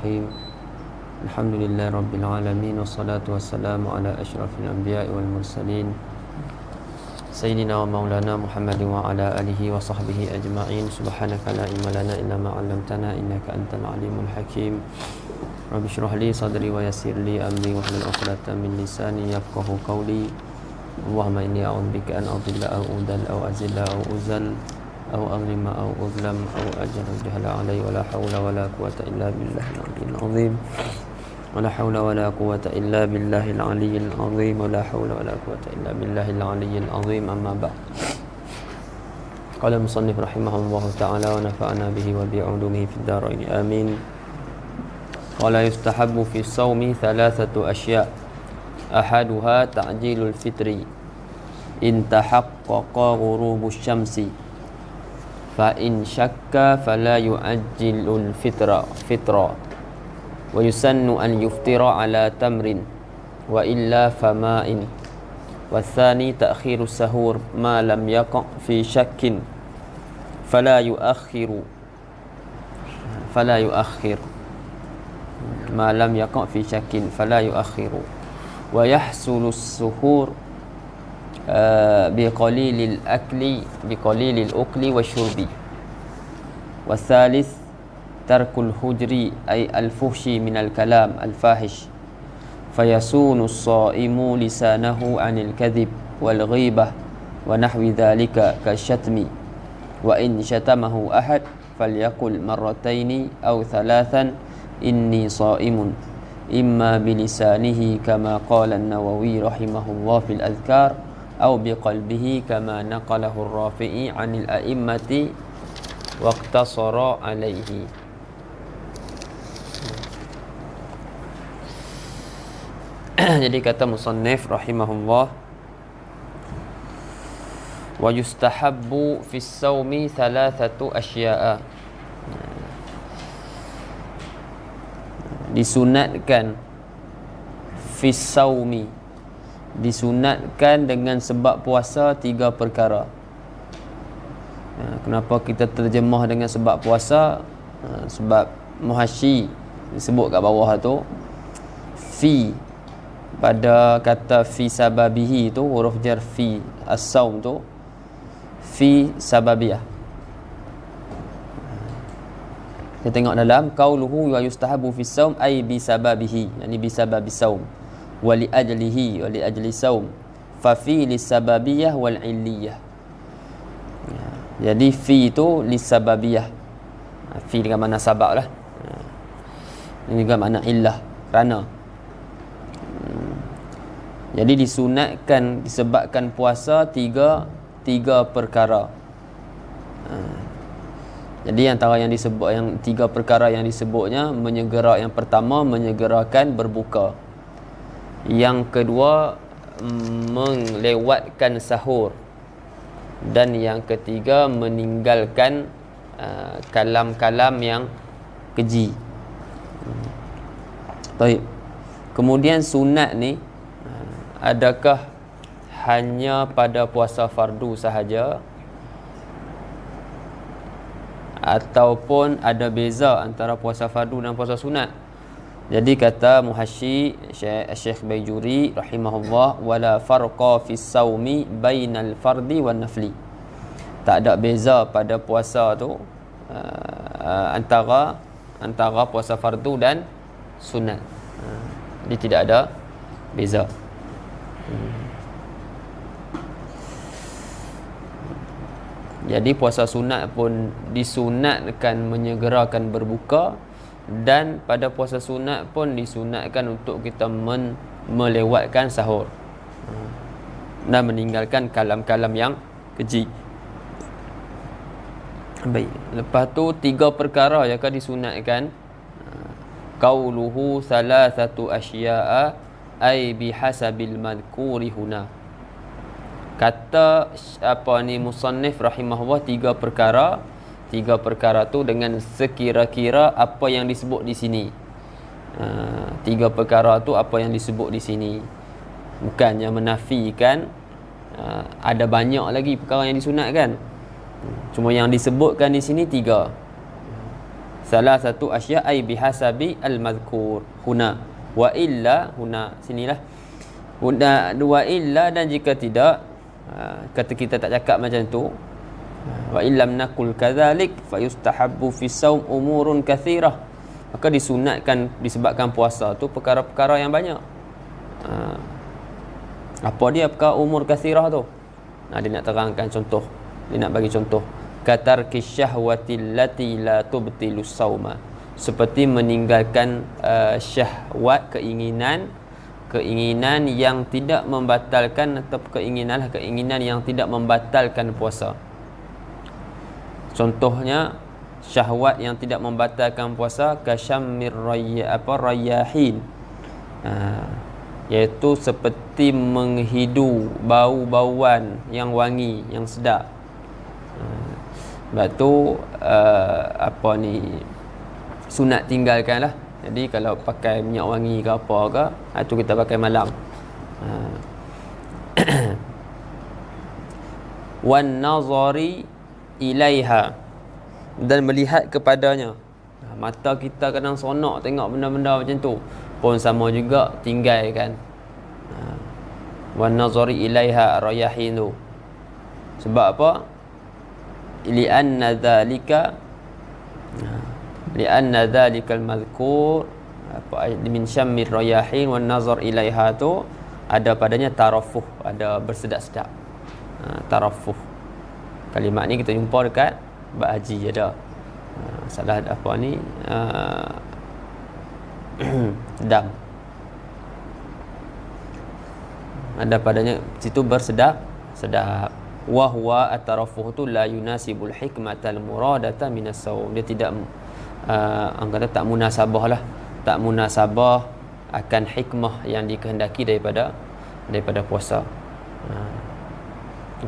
Alhamdulillah Rabbil Alamin. Wassalatu wassalamu ala ashrafil anbiya'i wal mursalin Sayyidina wa maulana Muhammadin wa ala alihi wa sahbihi ajma'in. Subhanaka la ilma lana illa ma 'allamtana innaka antal alimul hakim. Rabbi shrah li sadri wa yassir li amri wahlul 'uqdatam min lisani yafqahu qawli. Allahumma inni a'udzubika an adilla aw udal aw azilla aw uzal aw aghlima aw uzlam aw ajra jahala alai wa la hawla wa la quwwata illa billahil aliyyil azim. Wa la hawla wa la quwwata illa billahil aliyyil azim. Wa la hawla wa la quwwata illa billahil aliyyil azim. Amma ba'd. Qala al-musannif rahimahullahu ta'ala wa nafa'ana bihi wa bi'ulumihi fid dharain amin. Qala yustahabbu fi as-sawmi thalathatu ashya'. Ahaduha ta'jilul fitri in tahaqqaqa ghurubus syamsi fa in syakka fala yu'ajjilul fitra wa yusannu an yuftira ala tamrin wa illa fama'in. Wa tsani ta'khirus sahur ma lam yaqa' fi syakkin fala yu'akhir ma lam yaqa' fi syakkin fala yu'akhiru wa yahsulus suhur biqalilil ukli wa syurbi. Wa thalith tarkul hujri ay al-fuhshi minal kalam al-fahish fayasunu as-saimu lisanahu anil kadhib wal ghibah wa nahwi dhalika kasyatmi. Wa in syatamahu ahad falyaqul marrataini aw thalathan inni saimun imma bilisanihi kama qala an-Nawawi rahimahullah fil adhkar aw biqalbihi kama naqalahu ar-Rafi'i 'anil a'immati waqtasara 'alaihi. Jadi kata musannif rahimahullah, wa yustahabbu fi as-sawmi thalathatu asya'a. Disunatkan fi as-sawmi, disunatkan dengan sebab puasa tiga perkara. Kenapa kita terjemah dengan sebab puasa? Sebab muhasyi disebut kat bawah tu fi, pada kata fi sababihi tu, huruf jar fi as-saum tu fi sababiyah. Kita tengok dalam qauluhu wa yustahabu fi saum ay bi sababihi, yani bi sababis saum wa li ajlihi wa li ajli saum fa fi lis sababiyah wal illiyah. Jadi fi itu lis sababiyah, fi dengan makna sabab lah, ini dengan makna illah, kerana. Jadi disunatkan disebabkan puasa tiga perkara. Jadi antara yang disebut, yang tiga perkara yang disebutnya, yang pertama menyegerakan berbuka, yang kedua melewatkan sahur, dan yang ketiga meninggalkan kalam-kalam yang keji. Baik. Kemudian sunat ni adakah hanya pada puasa fardu sahaja ataupun ada beza antara puasa fardu dan puasa sunat? Jadi kata muhasyi Syekh Baijuri rahimahullah, wala farqa fis saumi bainal fardi wan nafli. Tak ada beza pada puasa tu antara puasa fardu dan sunat. Jadi tidak ada beza. Jadi puasa sunat pun disunatkan menyegerakan berbuka, dan pada puasa sunat pun disunatkan untuk kita melewatkan sahur dan meninggalkan kalam-kalam yang keji. Baik, lepas tu tiga perkara yang akan disunatkan. Qauluhu thalathatu asya'a ay bihasabil madhkuri huna. Kata musannif rahimahullah, tiga perkara tu dengan sekira-kira apa yang disebut di sini. Tiga perkara tu apa yang disebut di sini, bukannya menafikan ada banyak lagi perkara yang disunatkan. Cuma yang disebutkan di sini tiga. salah satu asya ai bihasabi al-madhkur huna wa illa huna sinilah wa illa, dan jika tidak kata kita tak cakap macam tu, wa illam nakul kadzalik fayustahabbu fi saum umurun kathirah, maka disunatkan disebabkan puasa tu perkara-perkara yang banyak. Apa dia perkara umur kathirah tu? Dia nak terangkan contoh, dia nak bagi contoh. Katarki syahwati allati la tubtilu sauma, seperti meninggalkan syahwat, keinginan yang tidak membatalkan, atau keinginan yang tidak membatalkan puasa. Contohnya syahwat yang tidak membatalkan puasa, kasyammir rayyahin, iaitu seperti menghidu bau-bauan yang wangi, yang sedap. Sebab tu sunat tinggalkan lah. Jadi kalau pakai minyak wangi ke apa ke, itu kita pakai malam. Wan nazari ilaiha, dan melihat kepadanya. Mata kita kadang seronok tengok benda-benda macam tu, pun sama juga tinggalkan. Wan nazari ilaiha rayahin tu. Sebab apa? Li'anna dhalika al-madhkur min syammir rayahin wan nazar ilaiha tu ada padanya tarafuh, ada bersedap-sedap. Tarafuh, kalimat ni kita jumpa dekat bab haji ada. Salah apa ni dam, ada padanya situ bersedap-sedap. Wa huwa at-tarafuh tu la yunasibul hikmatal muradata minas saum, dia tidak angkata tak munasabah lah, tak munasabah akan hikmah yang dikehendaki daripada puasa.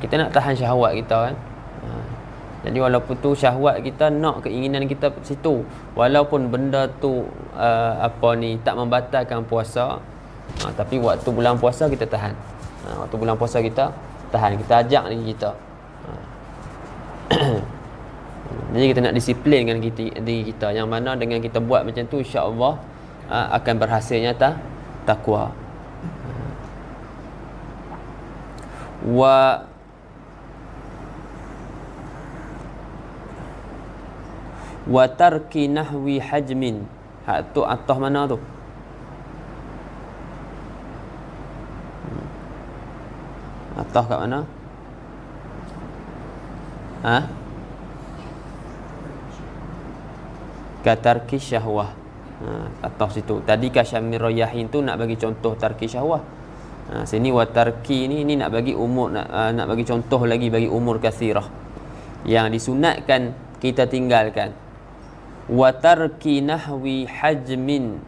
Kita nak tahan syahwat kita kan. Jadi walaupun tu syahwat kita nak, keinginan kita situ, walaupun benda tu tak membatalkan puasa, tapi waktu bulan puasa kita tahan. Waktu bulan puasa kita tahan, kita ajak diri kita. Jadi kita nak disiplinkan diri kita, yang mana dengan kita buat macam tu, insya-Allah akan berhasilnya takwa. Wa tarki nahwi hajmin, hak tu atah mana tu? Atah kat mana? Katarki syahwah. Atah situ. Tadi kasyamir rayahin tu nak bagi contoh tarki syahwah. Sini wa tarki ni nak bagi umur, nak bagi contoh lagi bagi umur kathirah yang disunatkan kita tinggalkan. Wa tarki nahwi hajmin,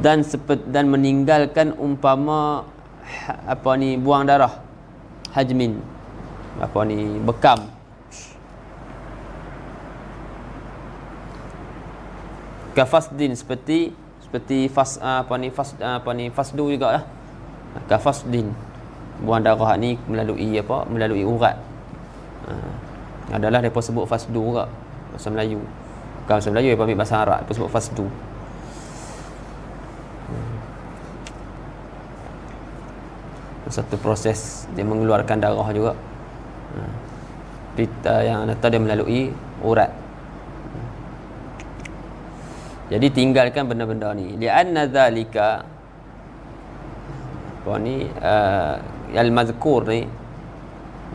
dan meninggalkan umpama buang darah, hajmin bekam. Kafasdin, seperti fasdu jugalah. Kafasdin, buang darah ni melalui urat. Adalah mereka sebut fasdu juga bahasa Melayu. Bukan bahasa Melayu, mereka ambil bahasa Arab, mereka sebut fasdu. Satu proses dia mengeluarkan darah juga. Yang dia melalui urat. Jadi tinggalkan benda-benda ni. Li'anna dhalika al-madhkur ni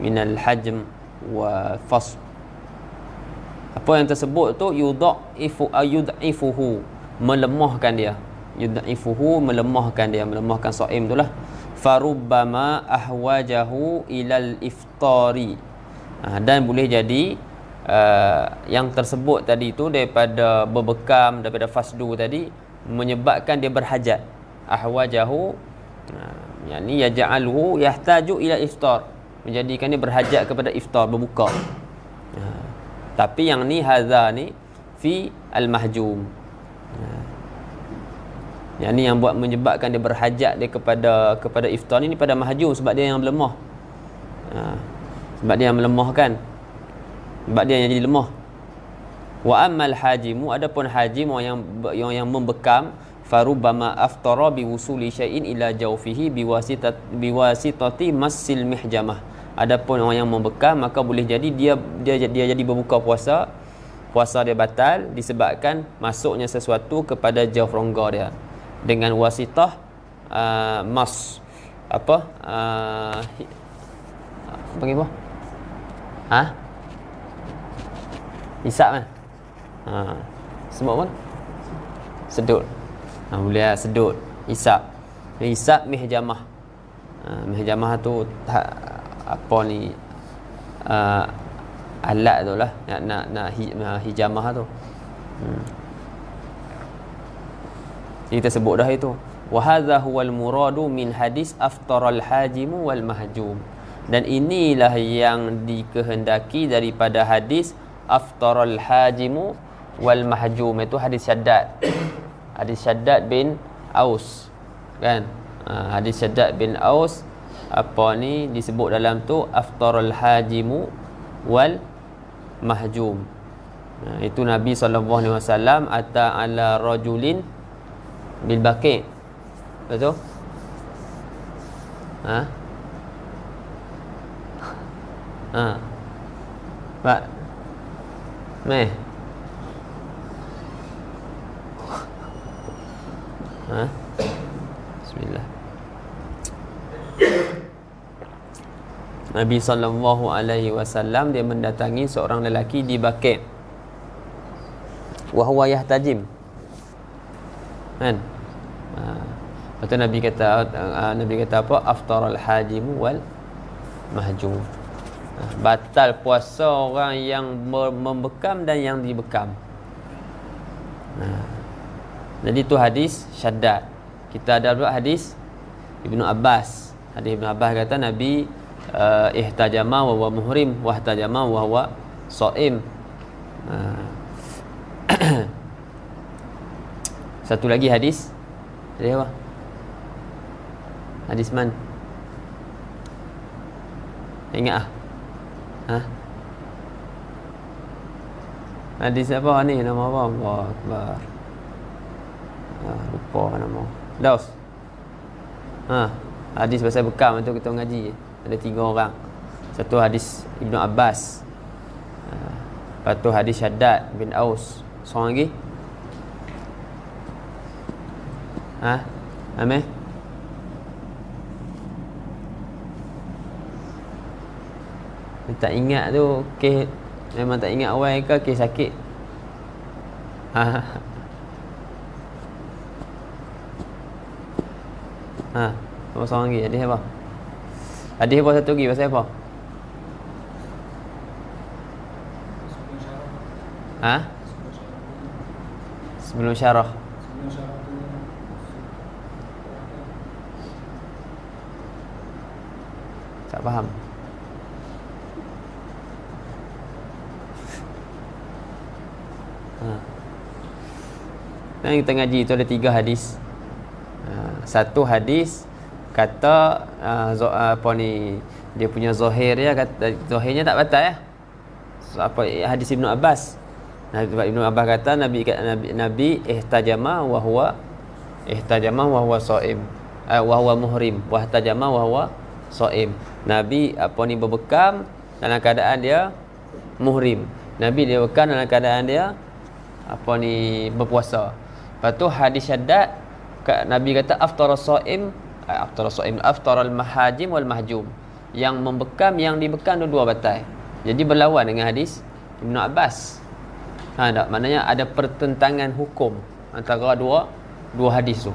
minal hajm wa fasl. Apa yang tersebut tu yudha'ifuhu, melemahkan dia. Yudha'ifuhu, melemahkan shaim tu lah. Farubbama ahwajahu ilal iftari, dan boleh jadi yang tersebut tadi tu daripada berbekam, daripada fasdu tadi, menyebabkan dia berhajat. Ahwajahu yani yaj'aluhu yahtaju ila iftar, menjadikan dia berhajat kepada iftar, berbuka. Tapi yang ni hadza ni fi al-mahjum, yang ni yang buat menyebabkan dia berhajat dia kepada iftar ni pada mahjum, sebab dia yang melemah. sebab dia melemahkan, sebab dia yang jadi lemah. Wa ammal hajimu, adapun hajim yang membekam, farubbama aftara biwusuli syai'in ila jawfihi biwasitati massil mihjamah. Adapun orang yang membekam, maka boleh jadi dia jadi berbuka puasa dia batal disebabkan masuknya sesuatu kepada jawf rongga dia dengan wasitah mas panggil apa? Hisap kan? Semua pun sedut. Boleh sedut, hisap mihjamah. Mihjamah tu apa ni, alat tu lah nak hijamah tu. Kita sebut dah itu. Wa hadza huwal muradu min hadis aftaral hajimu wal mahjum. Dan inilah yang dikehendaki daripada hadis aftaral hajimu wal mahjum, itu hadis Syaddad. Hadis Syaddad bin Aus kan. Hadis Syaddad bin Aus apa ni disebut dalam tu aftaral hajimu wal mahjum. Itu Nabi SAW ata ala rajulin bil baqi'. Betul? Pak meh Bismillah. Nabi SAW dia mendatangi seorang lelaki di Baqi', wa huwa yahtajim kan. Lepas tu Nabi kata apa? Aftaral hajimu wal mahjum. Batal puasa orang yang membekam dan yang dibekam. Jadi tu hadis Syaddad. Kita ada pula hadis Ibnu Abbas. Hadis Ibnu Abbas kata Nabi ihtajama wa huwa muhrim wa ihtajama wa huwa shaim. Satu lagi hadis dia apa? Hadis man? Ingat hadis apa ni? Nama apa? Allah Akbar. Lupa nama. Daus. Hadis pasal bekam tu kita ngaji. Ada 3 orang. Satu hadis Ibnu Abbas. Lepas tu hadis Syaddad bin Aus. Seorang lagi? Ameh? Tak ingat tu kes, memang tak ingat awal ke kes sakit. Apa seorang lagi? Hadis apa? Hadis apa satu lagi pasal apa? Sebelum syarah. Tak faham. Dan kita ngaji itu ada 3 hadis. Satu hadis kata apa ni, dia punya zahir dia kata zahirnya tak batal ya. Apa hadis Ibnu Abbas. Ibnu Abbas kata Nabi ihtajama wa huwa shaim. Wa huwa muhrim wa ihtajama wa huwa shaim. Nabi apa ni berbekam dalam keadaan dia muhrim. Nabi dia bekam dalam keadaan dia apa ni berpuasa. Lepas tu hadis Syaddad Nabi kata aftaral mahajim wal mahjum. Yang membekam, yang dibekam dua batal. Jadi berlawan dengan hadis Ibnu Abbas. Tak, maknanya ada pertentangan hukum antara dua hadis tu.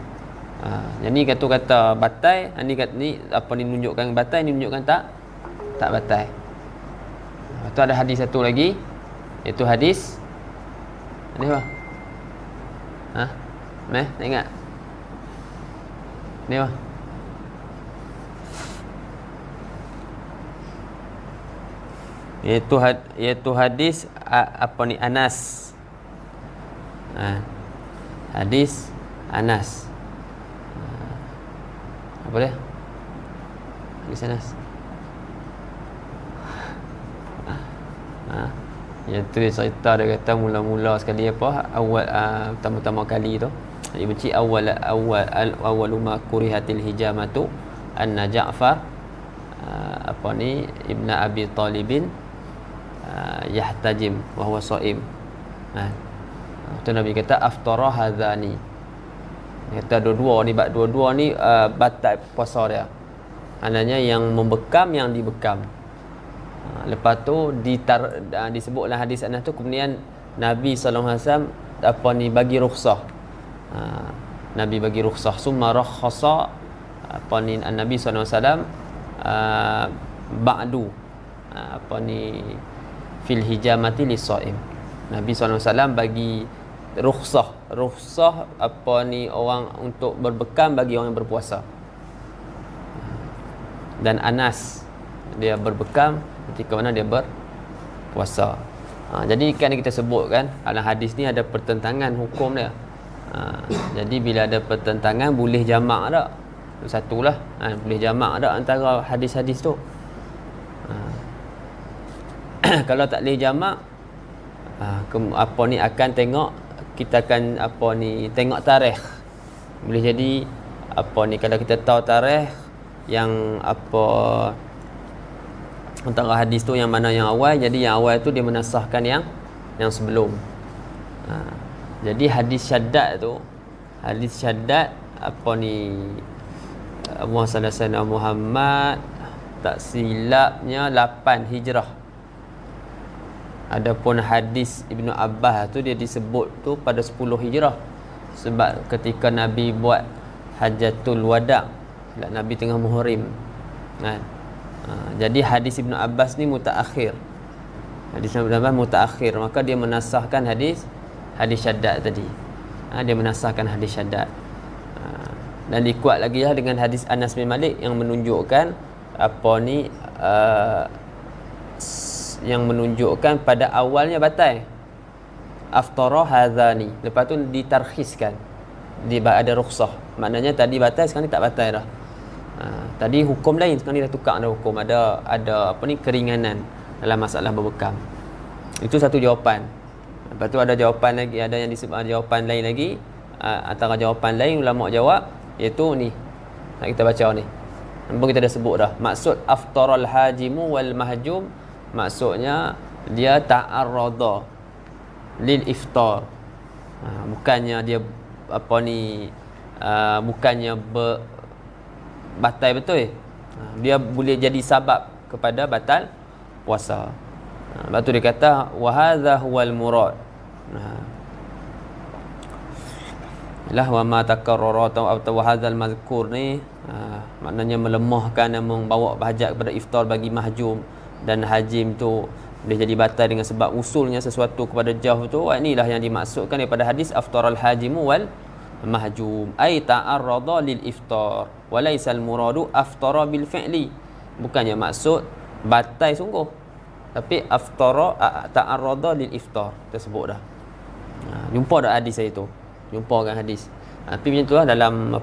Yang ni kata batal, ni kata ni apa ni menunjukkan batal, ni menunjukkan tak batal. Lepas tu ada hadis satu lagi, iaitu hadis apa? Tak ingat? Ni apa? Iaitu hadis apa ni Anas. Hadis Anas. Apa dia? Hadis Anas. Iaitu cerita dia kata mula-mula sekali awal pertama-tama kali tu dia benci awal ma kurihatil hijamatu anna Ja'far Ibn Abi Talibin yahtajim wa huwa shaim. Tu Nabi kata aftara hadzani. Kata dua-dua ni batal puasa dia. Maknanya yang membekam, yang dibekam. Lepas tu disebutlah hadis Anas tu, kemudian Nabi sallallahu alaihi wasallam bagi rukhsah. Nabi bagi rukhsah summa rakhasa Nabi sallallahu alaihi wasallam ba'du fil hijamati lis-shaim. Nabi sallallahu alaihi wasallam bagi rukhsah orang untuk berbekam bagi orang yang berpuasa. Dan Anas dia berbekam ketika mana dia berpuasa. Jadi kan kita sebut kan dalam hadis ni ada pertentangan hukum dia. Jadi bila ada pertentangan boleh jamak tak? Satulah boleh jamak tak antara hadis-hadis tu. Kalau tak boleh jamak akan tengok, kita akan tengok tarikh. Boleh jadi kalau kita tahu tarikh yang antara hadis tu yang mana yang awal, jadi yang awal tu dia menasahkan yang sebelum. Jadi hadis syaddat Muhammad tak silapnya 8 Hijrah. Adapun hadis Ibnu Abbas tu dia disebut tu pada 10 Hijrah, sebab ketika Nabi buat Hajatul Wada', Nabi tengah muhrim kan. Jadi hadis Ibnu Abbas ni mutaakhir. Hadis Ibnu Abbas mutaakhir, maka dia menasahkan hadis syaddat tadi. Dia menasahkan hadis syaddat. Dan dikuat lagi lah dengan hadis Anas bin Malik yang menunjukkan yang menunjukkan pada awalnya batal. Aftara hadzani. Lepas tu ditarkhiskan. Ada rukhsah. Maknanya tadi batal, sekarang ni tak batal dah. Tadi hukum lain, sekarang ni dah tukar dah hukum. Ada keringanan dalam masalah berbekam. Itu satu jawapan. Lepas tu ada jawapan lagi, ada yang disebut jawapan lain lagi. Antara jawapan lain ulama jawab iaitu ni. Nak kita baca ni. Nampak kita dah sebut dah. Maksud aftaral hajimu wal mahjum, maksudnya dia ta'arrada lil iftar. Bukannya dia bukannya batal betul. Dia boleh jadi sabab kepada batal puasa. Lepas tu dia kata wa hadza huwal murad. Wa ma takarrara atau wa hadzal mazkur ni maknanya melemahkan dan membawa hajat kepada iftar bagi mahjum dan hajim tu boleh jadi batal dengan sebab usulnya sesuatu kepada jauh tu. Inilah yang dimaksudkan daripada hadis aftaral hajimu wal mahjum ay ta'arrada lil iftar wa laysal muradu aftara bil fi'li. Bukannya maksud batal sungguh, tapi aftara ta'arrada lil iftar tersebut dah. Jumpa dah hadis saya tu. Jumpa kan hadis. Tapi macam tu lah dalam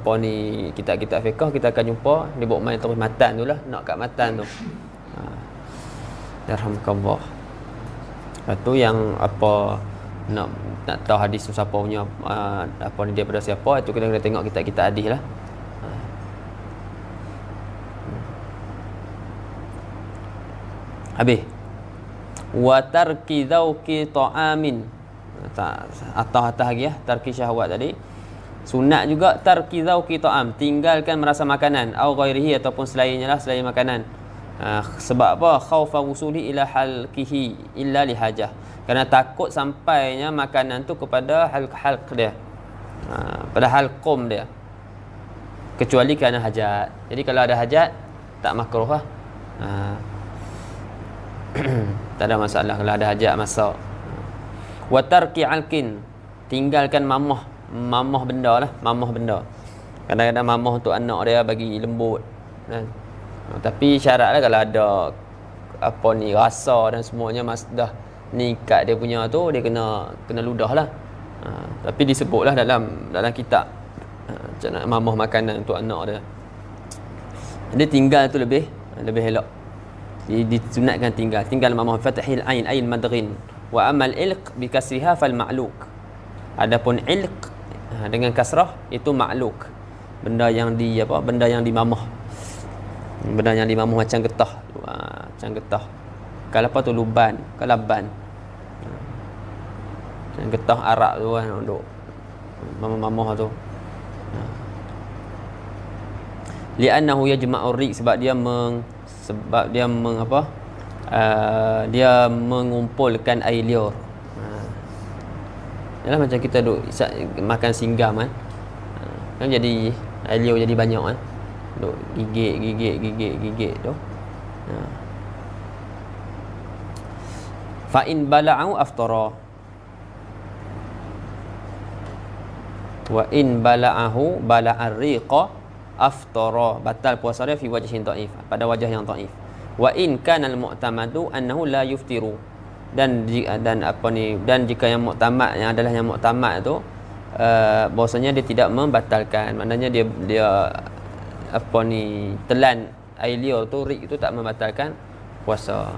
kitab-kitab fiqh kita akan jumpa dia bawa main terus matan tu lah, nak kat matan tu. Yarhamukallah. Lepas tu yang nak tahu hadis tu siapa punya dia daripada siapa, itu kita kena tengok kitab-kitab hadis lah. Habis. Wa tarki dzauqi ta'amin. Atas lagi tarki syahwat tadi. Sunat juga tarki dzauqi ta'am, tinggalkan merasa makanan au ghairihi ataupun selainnya lah, selain makanan. Sebab apa? Khaufa wusuli ila halqihi illa li hajah. Kerana takut sampainya makanan tu kepada halq dia. Pada halqum dia. Kecuali kerana hajat. Jadi kalau ada hajat tak makruh lah. Tak ada masalah kalau ada hajat masak. Wa tarki alqin, tinggalkan mamah benda lah, mamah benda. Kadang-kadang mamah untuk anak dia bagi lembut kan. Tapi syaratlah kalau ada rasa dan semuanya dah nikat dia punya tu, dia kena ludah lah. Tapi disebutlah dalam kitab macam nak mamah makanan untuk anak dia. Dia tinggal tu lebih elok. disunatkan tinggal mamah fathil ain madghin. Wa amal ilq bi kasriha fal ma'luq. Adapun ilq dengan kasrah itu ma'luq, benda yang dimamah, benda yang dimamah macam getah, macam getah. Kalau apa tu luban, kalaban, macam getah arak tu kan, duk mamah tu. Li'annahu yajma'ur riq, sebab dia dia mengumpulkan air liur. Yalah, macam kita duk makan singgam kan, kan jadi air liur jadi banyak kan, duk gigit tu. Fa in bala'u aftara, wa in bala'ahu bala'ar riqa aftara, batal puasa dia fi wajhin dhaif, pada wajah yang dhaif. Wa in kana al-mu'tamadu annahu la yuftiru, dan jika yang muktamad, yang adalah yang muktamad tu bahwasanya dia tidak membatalkan, maknanya dia telan air liur tu, rik tu tak membatalkan puasa.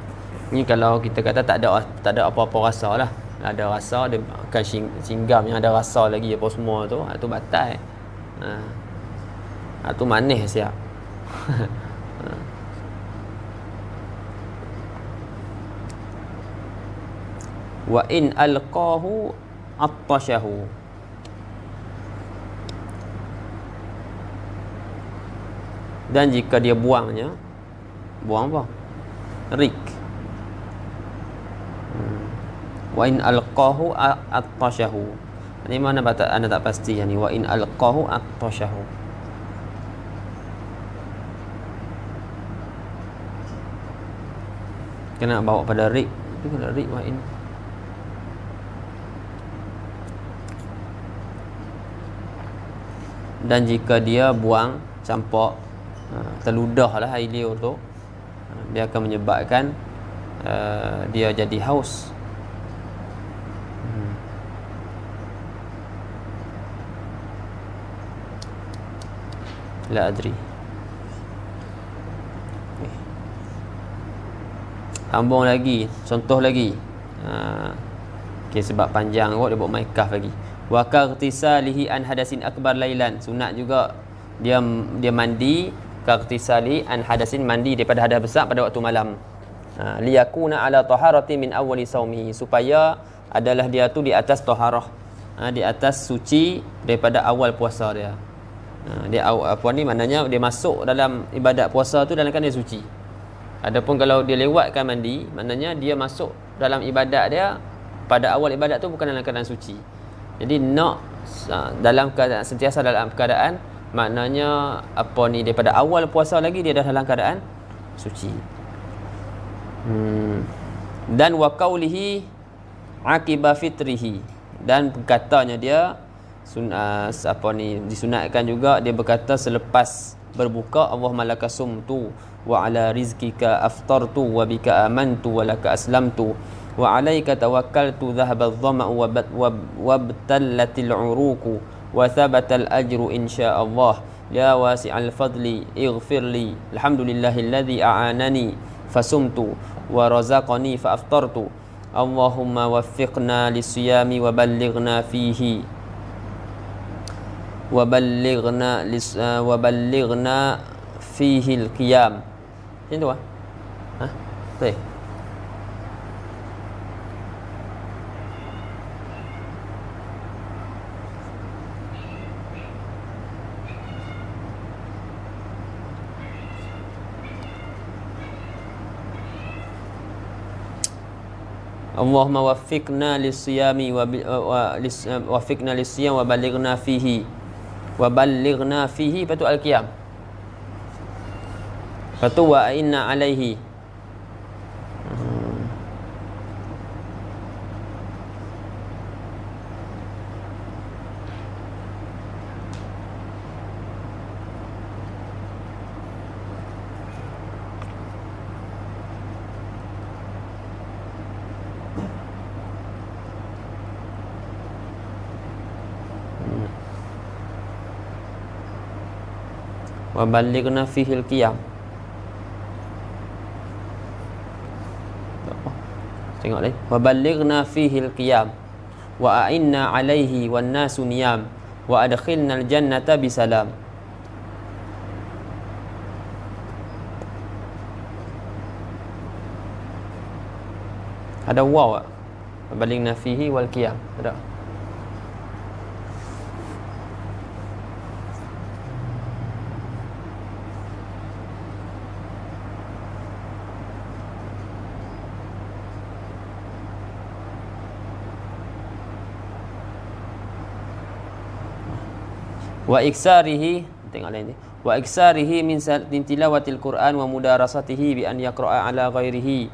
Ni kalau kita kata tak ada apa-apa rasa lah, ada rasa dia akan singgam yang ada rasa lagi apa semua tu, tu batal. Tu manis siap. Wa in alqahu attashahu, dan jika dia buang apa? Rik. Wa in alqahu attashahu, ni mana anda tak pasti ni. Wa in alqahu attashahu, kena bawa pada rik. Itu kena rik wa in. Dan jika dia buang, campak, terludah lah air liur tu, dia akan menyebabkan dia jadi haus. La adri. Sambung lagi, contoh lagi. Sebab panjang kot, dia buat maikah lagi. Wa qartisalihi an hadasin akbar lailan, sunat juga dia mandi, qartisalihi an hadasin, mandi daripada hadas besar pada waktu malam. Liyakuna ala taharati min awwali saumihi, supaya adalah dia tu di atas taharah, di atas suci daripada awal puasa dia. Dia maknanya dia masuk dalam ibadat puasa tu dalam keadaan dia suci. Adapun kalau dia lewatkan mandi, maknanya dia masuk dalam ibadat dia pada awal ibadat tu bukan dalam keadaan suci. Jadi dalam keadaan sentiasa dalam keadaan, maknanya daripada awal puasa lagi dia dah dalam keadaan suci. Dan wa qaulihi aqiba fitrihi, dan katanya dia disunatkan juga dia berkata selepas berbuka, Allahumma laka sumtu wa ala rizkika aftartu wa bika amantu wa laka aslamtu wa alaika tawakkaltu dhahaba adh-dhama'u wa btallatil 'uruqu wa thabata al-ajru insyaallah ya wasi'al fadli ighfirli alhamdulillahilladzi a'anani fasumtu wa razaqani fa aftartu Allahumma waffiqna lis-siyami wa ballighna fihi wa ballighna fihi al-qiyam. Macam tu betul. Allahumma waffiqna lis-siyami waffiqna lis-siyam wa ballighna fihi betul al-qiyam. Betul wa inna alaihi. Wa ballighna fihi al-qiyam. Tengok lagi. Wa ballighna fihi al-qiyam wa a'inna 'alaihi wan nasu niyam wa adkhilna al-jannata bisalam. Ada waw tak? Wa ballighna fihi wal qiyam. Ada. Wa iksarihi, tengok lain ni. Wa iksarihi min tilawatil Quran wa mudarasatihi bi an yaqra'a ala ghairihi,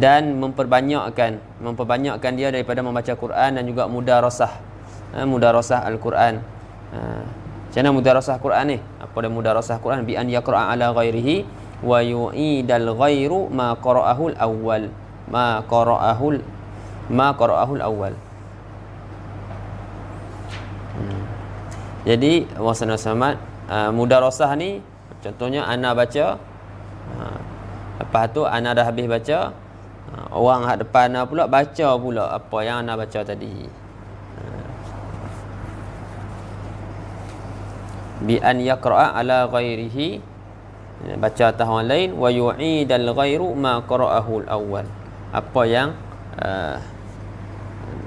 dan memperbanyakkan dia daripada membaca Quran dan juga mudarasah al-Quran. Macam mana mudarasah Quran ni? Apa dia mudarasah Quran? Bi an yaqra'a ala ghairihi wa yu'idal ghairu ma qara'ahu al-awwal. Ma qara'ahu al-awwal. Jadi wasana samad, mudarasah ni contohnya ana baca, lepas tu ana dah habis baca, orang hak depan ana pula baca pula apa yang ana baca tadi. Bi an yaqra'a ala ghairihi, baca atas orang lain, wa yu'idal ghairu ma qara'ahu al-awwal. Apa yang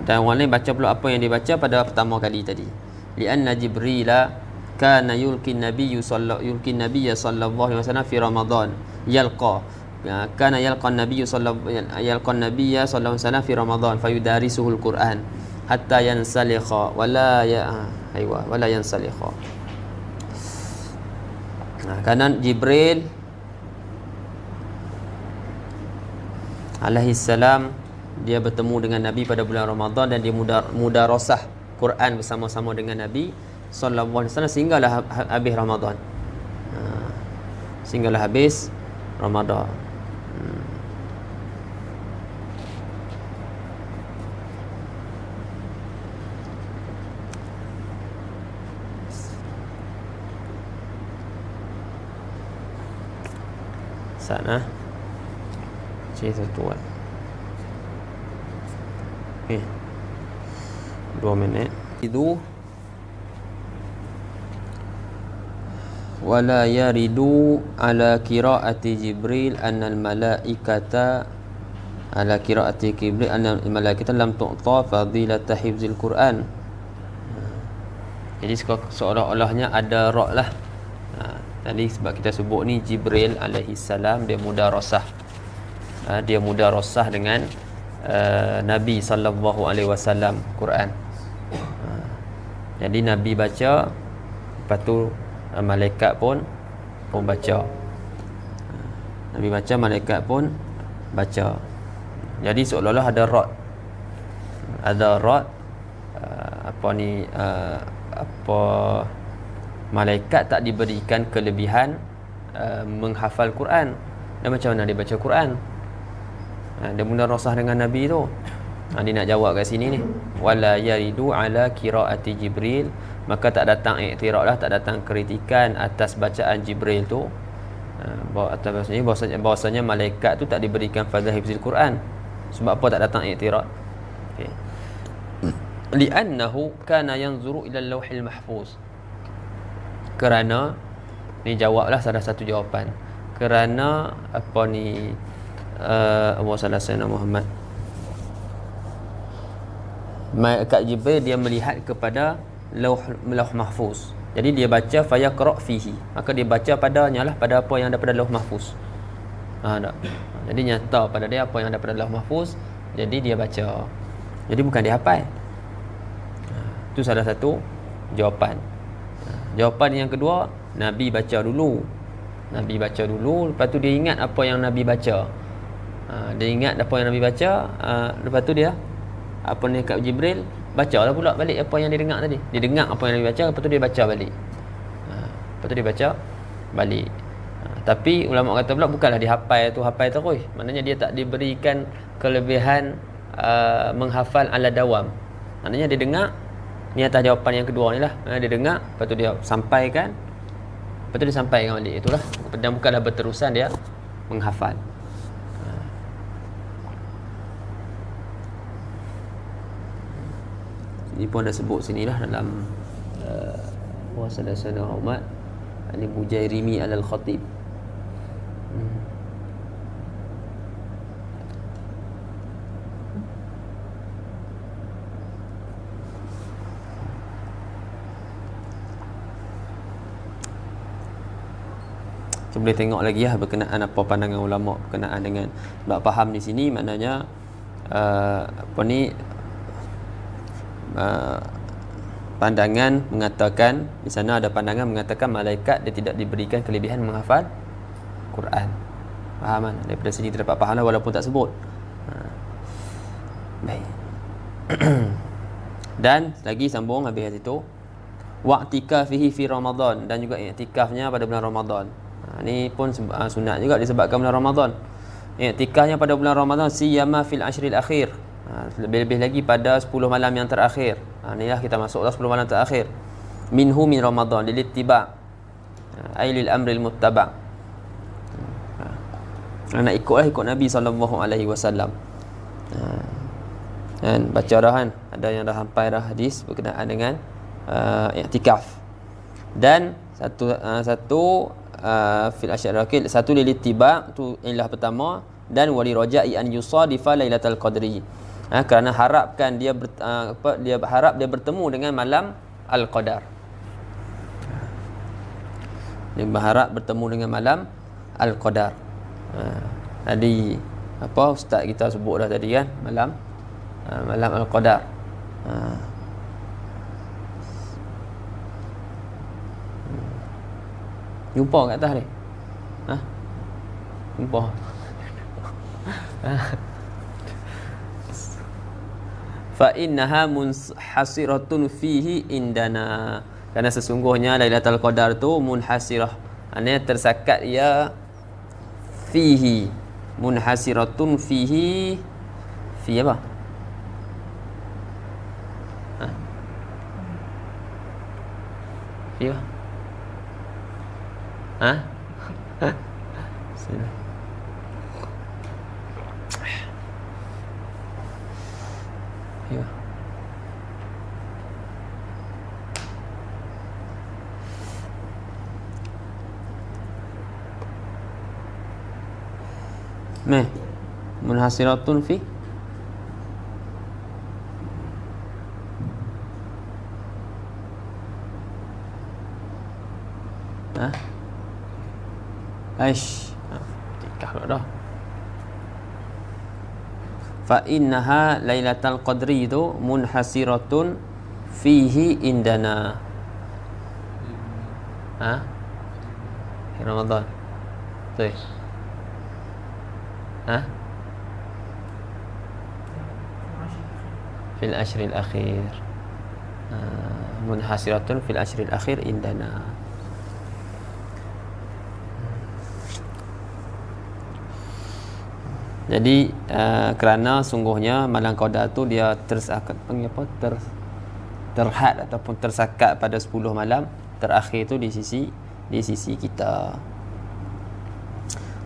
dan orang lain baca pula apa yang dibaca pada pertama kali tadi. Lianna Jibrila kana yulqi an-nabiyya sallallahu alaihi wasallam fi Ramadan kana yalqa an-nabiyya sallallahu alaihi wasallam fi Ramadan fayudarisuhu al-Quran hatta yansalikha wala yansalikha. Karena Jibril alaihi salam dia bertemu dengan Nabi pada bulan Ramadan dan dia mudarasah Quran bersama-sama dengan Nabi sallallahu alaihi wasallam sehinggalah habis Ramadan. Sehinggalah habis Ramadan. Sana. Cerita tuan. 2 minit. Itu wala yaridu ala qiraati Jibril annal malaikata ala qiraati Jibril annal malaikata lam tu'ta fadilata hifzil Quran. Jadi seolah-olahnya ada ra' lah. Tadi sebab kita sebut ni Jibril alaihi salam dia mudarasah. Dia mudarasah dengan Nabi sallallahu alaihi wasallam Quran. Jadi Nabi baca, lepas tu malaikat pun baca. Nabi baca, malaikat pun baca. Jadi seolah-olah ada rod. Malaikat tak diberikan kelebihan menghafal Quran. Dan macam mana dia baca Quran? Dia mudarasah dengan Nabi tu. Dia nak jawab kat sini ni, wala yaridu ala qiraati Jibril, maka tak datang iktiraf lah, tak datang kritikan atas bacaan Jibril tu. Bahasanya malaikat tu tak diberikan fadhil hifzil Quran. Sebab apa tak datang iktiraf? Okay. Li'annahu kana yanzuru ila al-lawhil mahfuz. Kerana ni jawablah salah satu jawapan. Kerana apa ni Allah sallallahu Muhammad, malaikat Jibril dia melihat kepada lauh mahfuz. Jadi dia baca fayaqra fihi, maka dia baca padanya lah, pada apa yang ada pada lauh mahfuz. Tak. Jadi nyata pada dia apa yang ada pada lauh mahfuz, jadi dia baca. Jadi bukan dia hafal. Itu salah satu jawapan. Jawapan yang kedua, Nabi baca dulu. Lepas tu dia ingat apa yang Nabi baca. Dia ingat apa yang Nabi baca, lepas tu dia apa ni kat Jibril bacalah pula balik apa yang dia dengar tadi. Dia dengar apa yang dia baca, lepas tu dia baca balik. Tapi ulama kata pula bukanlah dia hafal terus. Maknanya dia tak diberikan kelebihan menghafal ala dawam. Maknanya dia dengar, ni atas jawapan yang kedua ni lah. Dia dengar, lepas tu dia sampaikan, lepas tu dia sampaikan balik. Itulah. Dan bukanlah berterusan dia menghafal. Ini pun ada sebut sini lah dalam Wasadasana Umat Ini Bujairimi Al-Khatib. Kita boleh tengok lagi lah berkenaan apa pandangan ulama berkenaan dengan bab faham di sini. Maknanya pandangan mengatakan, di sana ada pandangan mengatakan malaikat dia tidak diberikan kelebihan menghafal Quran. Faham kan? Daripada sini terdapat faham walaupun tak sebut. Baik. Dan lagi sambung habis itu, wa'tikafihi fi Ramadan, dan juga i'tikafnya pada bulan Ramadan. Ini pun sunat juga disebabkan bulan Ramadan. I'tikafnya pada bulan Ramadan siyama fil ashril akhir. Lebih-lebih lagi pada 10 malam yang terakhir. Inilah kita masuklah 10 malam terakhir. Minhu min Ramadan lil ittiba' ay lil amril muttaba'. Nak ikut Nabi SAW. Dan baca dah kan, ada yang dah sampai dah hadis berkenaan dengan i'tikaf. Dan satu fil asyar rakil, satu lil ittiba' tu ilah pertama, dan wali raja'i an yusadifa lailatul qadri. Kerana harapkan dia dia harap dia bertemu dengan malam al-qadar. Dia berharap bertemu dengan malam al-qadar. Tadi ustaz kita sebut dah tadi kan, malam al-qadar. Jumpa kat atas ni. Jumpa. Fa innaha munhasiratun fihi indana. Kerana sesungguhnya Lailatul Qadar tu munhasirah. Artinya tersakat ia fihi. Munhasiratun fihi. Fi apa? Fi apa? Sini. Ya. Munhasiratun fi tikah dah. Fa innaha lailatul qadri itu munhasiratun fihi indana. Ramadan. Betul. Fil ashril akhir. Munhasiratun fil ashril akhir indana. Jadi kerana sungguhnya malam qadar tu dia terhad ataupun tersakat pada 10 malam terakhir tu di sisi kita.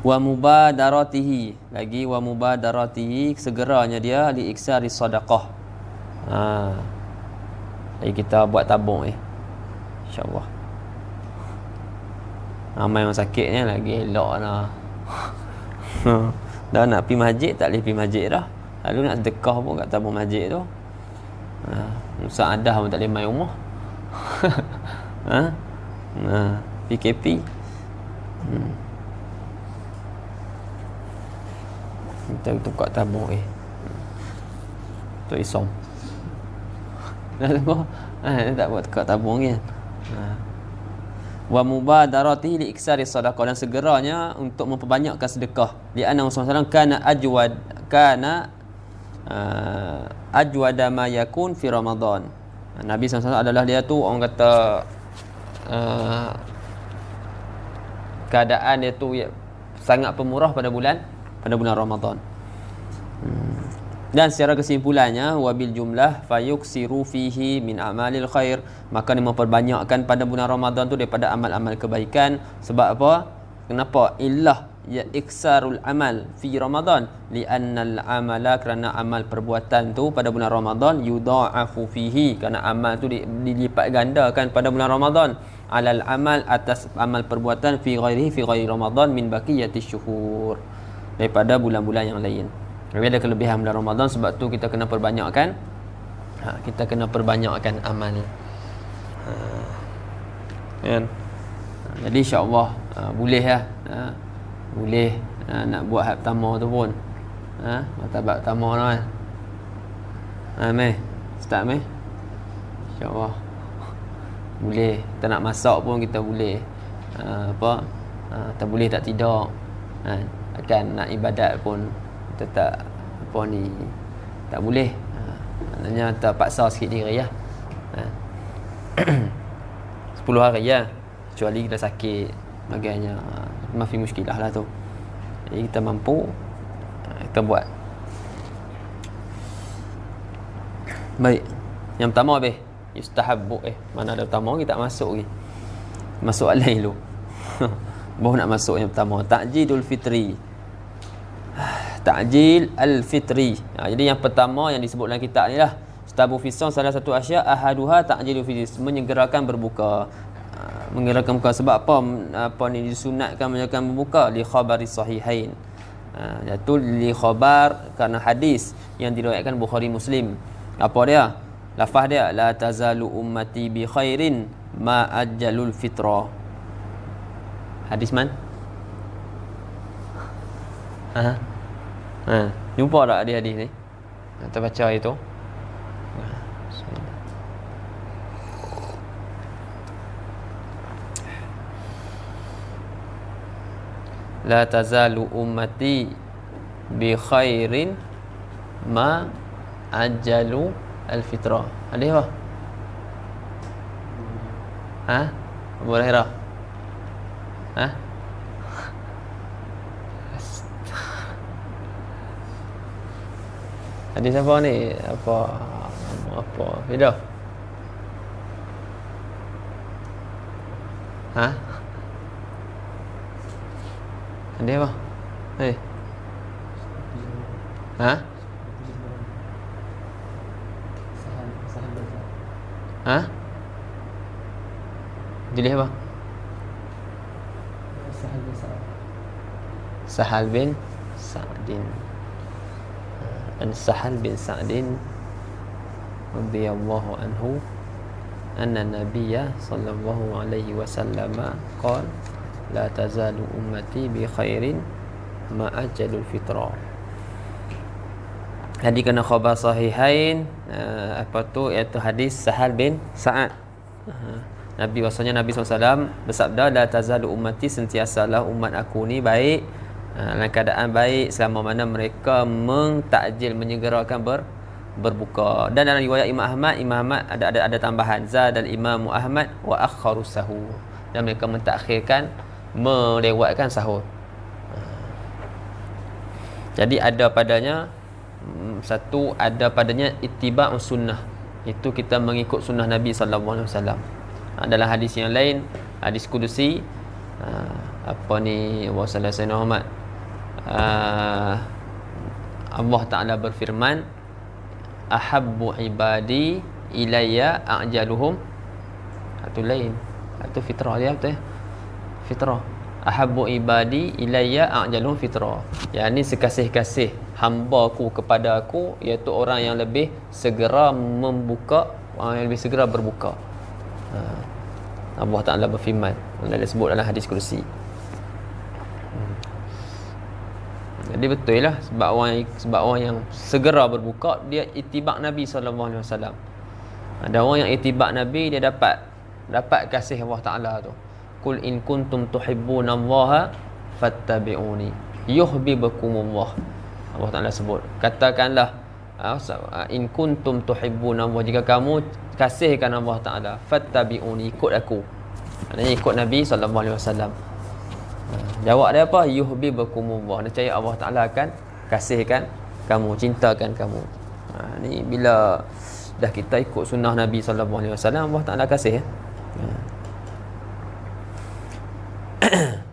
Wa mubadaratihi, lagi wa mubadaratihi, segeranya dia li iksari sedekah. Jadi kita buat tabung insya-Allah. Ramai yang sakitnya lagi elok lah. Dah nak pergi masjid tak boleh pergi masjid dah. Lalu nak sedekah pun kat tabung masjid tu. Musahadah pun tak boleh main rumah. PKP. Kita tukar tabung tu isom. Dah tengok. Tak buat tukar tabung kan. Wa mubadaratihi li iksari sadaqah, dan segeranya untuk memperbanyakkan sedekah. Li anna Rasulullah kana ajwada ma yakun fi Ramadan. Nabi SAW adalah dia tu orang kata keadaan dia tu sangat pemurah pada bulan Ramadan. Dan secara kesimpulannya, wabil jumlah fayuksiru fihi min amalil khair, maka dia memperbanyakkan pada bulan Ramadan tu daripada amal-amal kebaikan. Sebab apa? Kenapa? Illah ya iksarul amal fi Ramadan li'anna al-amala, kerana amal perbuatan tu pada bulan Ramadan yudha'afu fihi, kerana amal tu dilipat gandakan pada bulan Ramadan, alal amal, atas amal perbuatan, fi ghairi Ramadan min baqiyati syuhur, daripada bulan-bulan yang lain. Jadi ada kelebihan bulan Ramadan, sebab tu kita kena perbanyakkan amal. Kan? Jadi insya-Allah boleh lah. Boleh nak buat hak pertama tu pun. Martabat pertama tu kan. Meh. Start meh. Insya-Allah. Boleh. Kita nak masak pun kita boleh. Kita boleh tak tidak. Kan nak ibadat pun kita tak tak boleh. Maknanya terpaksa sikit diri lah. 10 hari ya, kecuali kita sakit bagainya, mafi muskilah lah tu. Jadi kita mampu, kita buat. Baik, yang pertama habis yustahabbu. Mana ada pertama kita tak masuk lagi, masuk lain dulu. Baru nak masuk yang pertama, ta'jilul fitri. Ta'jil al-fitri. Jadi yang pertama yang disebut dalam kitab ni lah, Stabu Fisson, salah satu asya ahaduha ta'jilu fi, menyegerakan berbuka. Menyegerakan berbuka sebab apa ni disunatkan menyegerakan berbuka? Li khabari sahihain. Iaitu li khabar, kerana hadis yang diriwayatkan Bukhari Muslim. Apa dia? Lafaz dia, la tazalu ummati bi khairin ma ajjalul fitra. Hadis man? Jumpa tak hadis ni? Kita baca itu. La tazalu ummati bi khairin ma ajjalu al-fitrah. Hadis apa? Abu Hurairah. Hadis apa ni? Apa? Beda. Hadis apa? Jadi apa? Sahal bin Sa'din. An Sahal bin Sa'din radhiyallahu anhu anna nabiyya sallallahu alaihi wasallam qala la tazalu ummati bi khairin ma ajalul fitra. Jadi kena khabar sahihain, apa tu, iaitu hadis Sahal bin Sa'ad. Nabi SAW bersabda, la tazalu ummati, sentiasalah umat aku ni baik, dalam keadaan baik selama mana mereka mentakjil, menyegerakan berbuka. Dan dalam riwayat Imam Ahmad ada tambahan, zadal Imam Ahmad wa akharu sahur, dan mereka mentakhirkan, melewatkan sahur. Jadi ada padanya satu, ada padanya ittiba' sunnah, itu kita mengikut sunnah Nabi sallallahu alaihi wasallam. Dalam hadis yang lain, hadis kudusi, apa ni, Allah sallallahu Muhammad, Allah Ta'ala berfirman, ahabbu ibadi ilayya a'jaluhum. Itu lain, itu fitrah dia, betul ya? Fitrah. Ahabbu ibadi ilayya a'jaluhum fitrah. Yang ni sekasih-kasih hamba-Ku kepada aku, iaitu orang yang lebih segera membuka, orang yang lebih segera berbuka. Allah Ta'ala berfirman, Allah sebut dalam hadis kursi. Jadi betul lah, sebab orang yang segera berbuka, dia itibak Nabi SAW. Ada orang yang itibak Nabi, dia dapat kasih Allah Ta'ala tu. Qul in kuntum tuhibbunallaha fattabi'uni yuhibbukumullah. Allah Ta'ala sebut, katakanlah, in kuntum tuhibbunallah, jika kamu kasihkan Allah Ta'ala, fattabi'uni, ikut aku. Maknanya ikut Nabi SAW. Jawab dia apa? Yuhibbukumullah. Nescaya Allah Ta'ala akan kasihkan kamu, cintakan kamu. Ni bila dah kita ikut sunnah Nabi SAW, Allah Ta'ala kasih ya.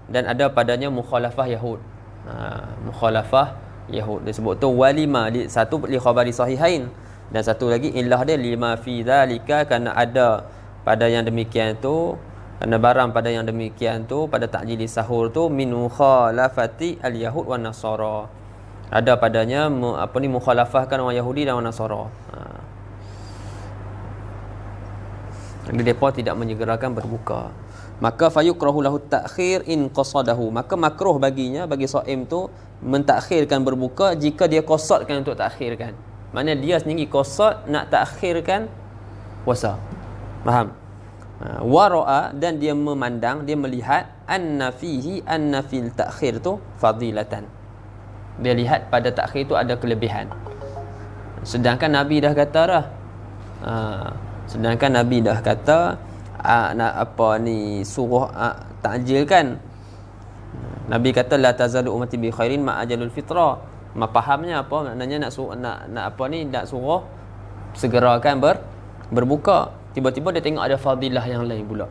dan ada padanya mukhalafah Yahud. Mukhalafah Yahud disebut tu walima, satu li khabari sahihain, dan satu lagi illah dia lima fi dzalika, kerana ada pada yang demikian tu, kerana barang pada yang demikian tu, pada ta'jili sahur tu min mukhalafati al yahud wan nasara, ada padanya mukhalafahkan orang Yahudi dan orang Nasara. Jadi mereka tidak menyegerakan berbuka. Maka fayukrahu lahu ta'khir in qasadahu, maka makruh baginya, bagi shaim tu mentakhirkan berbuka jika dia qasadkan untuk takhirkan. Maknanya dia sendiri qasad nak takhirkan puasa. Faham? Wara'a, dan dia memandang, dia melihat anna fil takhir tu fadilatan. Dia lihat pada takhir tu ada kelebihan. Sedangkan Nabi dah kata dah. Sedangkan Nabi dah kata suruh ta'jil kan. Nabi kata la tazalu ummati bi khairin ma ajalul fitra. Fahamnya apa? Maknanya nak suruh segerakan berbuka. Tiba-tiba dia tengok ada fadilah yang lain pula.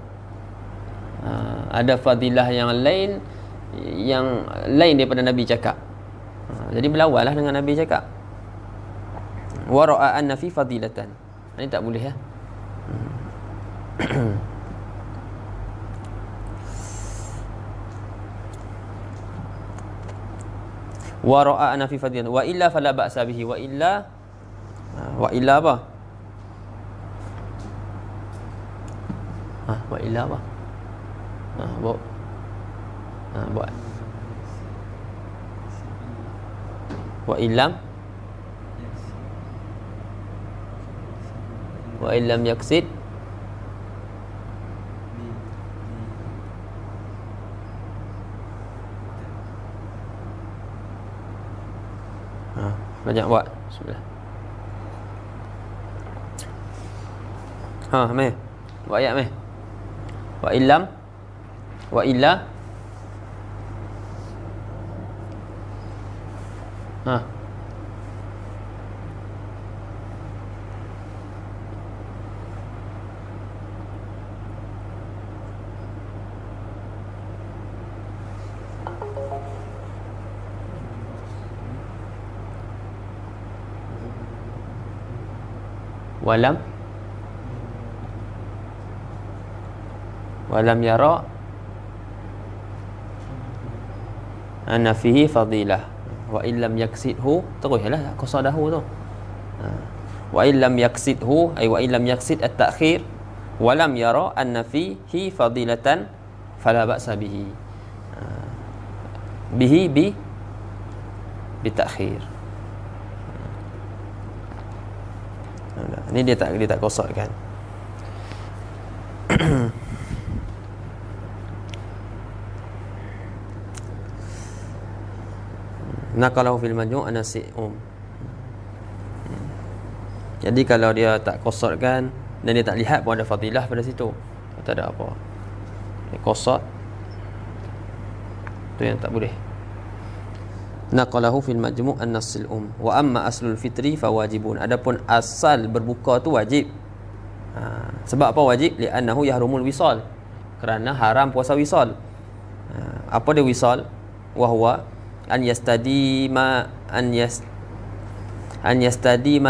Ada fadilah yang lain daripada Nabi cakap. Jadi berlawanlah dengan Nabi cakap. Wa ra'a anna fi fadilatan. Ini tak boleh ya. Wa ra'a anna fi fadilatan wa illa fala ba'sa bihi, wa illa apa? Wa illa apa? Buat wa illam yaksid banyak buat bismillah. Meh buat ayat meh. Wa illa walam yara anna fihi fadilah wa illam yaksidhu, teruslah qasadahu tu. Wa illam yaksidhu ay wa illam yaksid at-ta'khir wa lam yara anna fihi fadilatan fala ba'sa bihi. Bi ta'khir. Ini dia tak qasadkan. Naqalahu fil majmu' anasi'um. Jadi kalau dia tak qasadkan dan dia tak lihat pun ada fadilah pada situ, tak ada apa. Dia qasad tu yang tak boleh. Naqalahu fil majmu' an-nasil wa amma aslul fitri fawajibun. Adapun asal berbuka tu wajib. Sebab apa wajib? Li'annahu yahrumul wisal, kerana haram puasa wisal. Apa dia wisal? Wa huwa an yastadima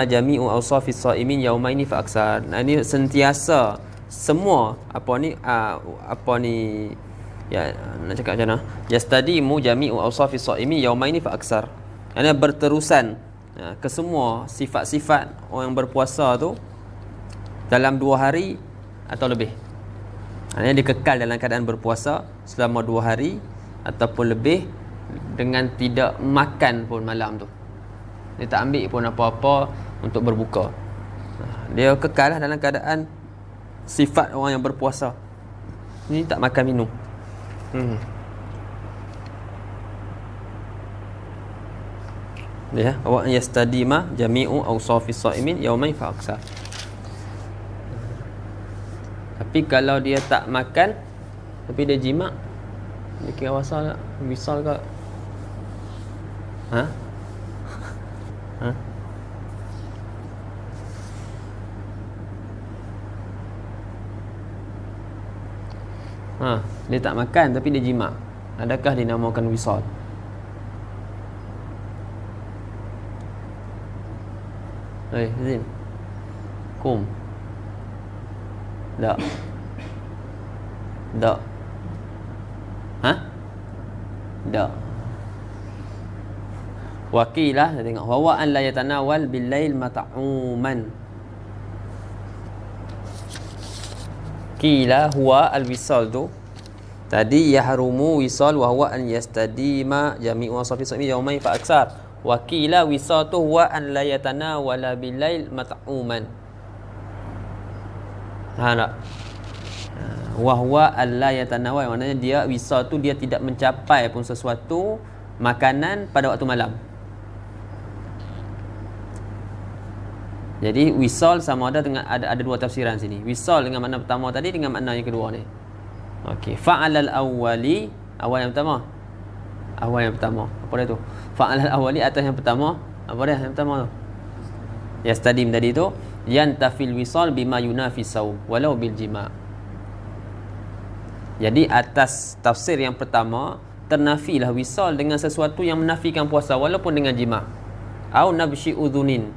jami'u awsafis shaimin yaumaini fa aksar. Ini sentiasa semua ya, nak cakap macam mana? Yastadimu jami'u awsafis shaimi yaumaini fa aksar. Ini berterusan ke semua sifat-sifat orang yang berpuasa tu dalam 2 hari atau lebih. Ini dia kekal dalam keadaan berpuasa selama 2 hari ataupun lebih dengan tidak makan pun malam tu. Dia tak ambil pun apa-apa untuk berbuka. Dia kekal lah dalam keadaan sifat orang yang berpuasa. Ini tak makan minum. Ya, wa yastadima jami'u awsafis shaimin yaumain fa aksar. Tapi kalau dia tak makan tapi dia jima', dia kira wasal tak? Wisal ke? Dia tak makan tapi dia jima'. Adakah dinamakan wisal? Zin. Kum. Tak. Tak. Tak. Wakilah, kita tengok wa an la yatanawal bil lail mat'uman. Kila huwa al wisal tu tadi yahrumu wisal wa huwa an yastadima jami'u wasafi sami yaumain fa aksar. Wa kila wisal tu huwa an la yatanawala bil lail mat'uman. Tak? Wa huwa an la yatanawal, maknanya dia wisal tu dia tidak mencapai pun sesuatu makanan pada waktu malam. Jadi wisal sama ada dengan ada dua tafsiran sini. Wisal dengan makna pertama tadi dengan makna yang kedua ni. Okey, fa'alal awwali, awal yang pertama. Awal yang pertama. Apa dia tu? Fa'alal awwali atas yang pertama. Apa dia yang pertama tu? Yastadim tadi tu yantafil wisal bima yunafi saum walau bil jima'. Jadi atas tafsir yang pertama ternafilah wisal dengan sesuatu yang menafikan puasa walaupun dengan jima'. Au nabshi udhunin,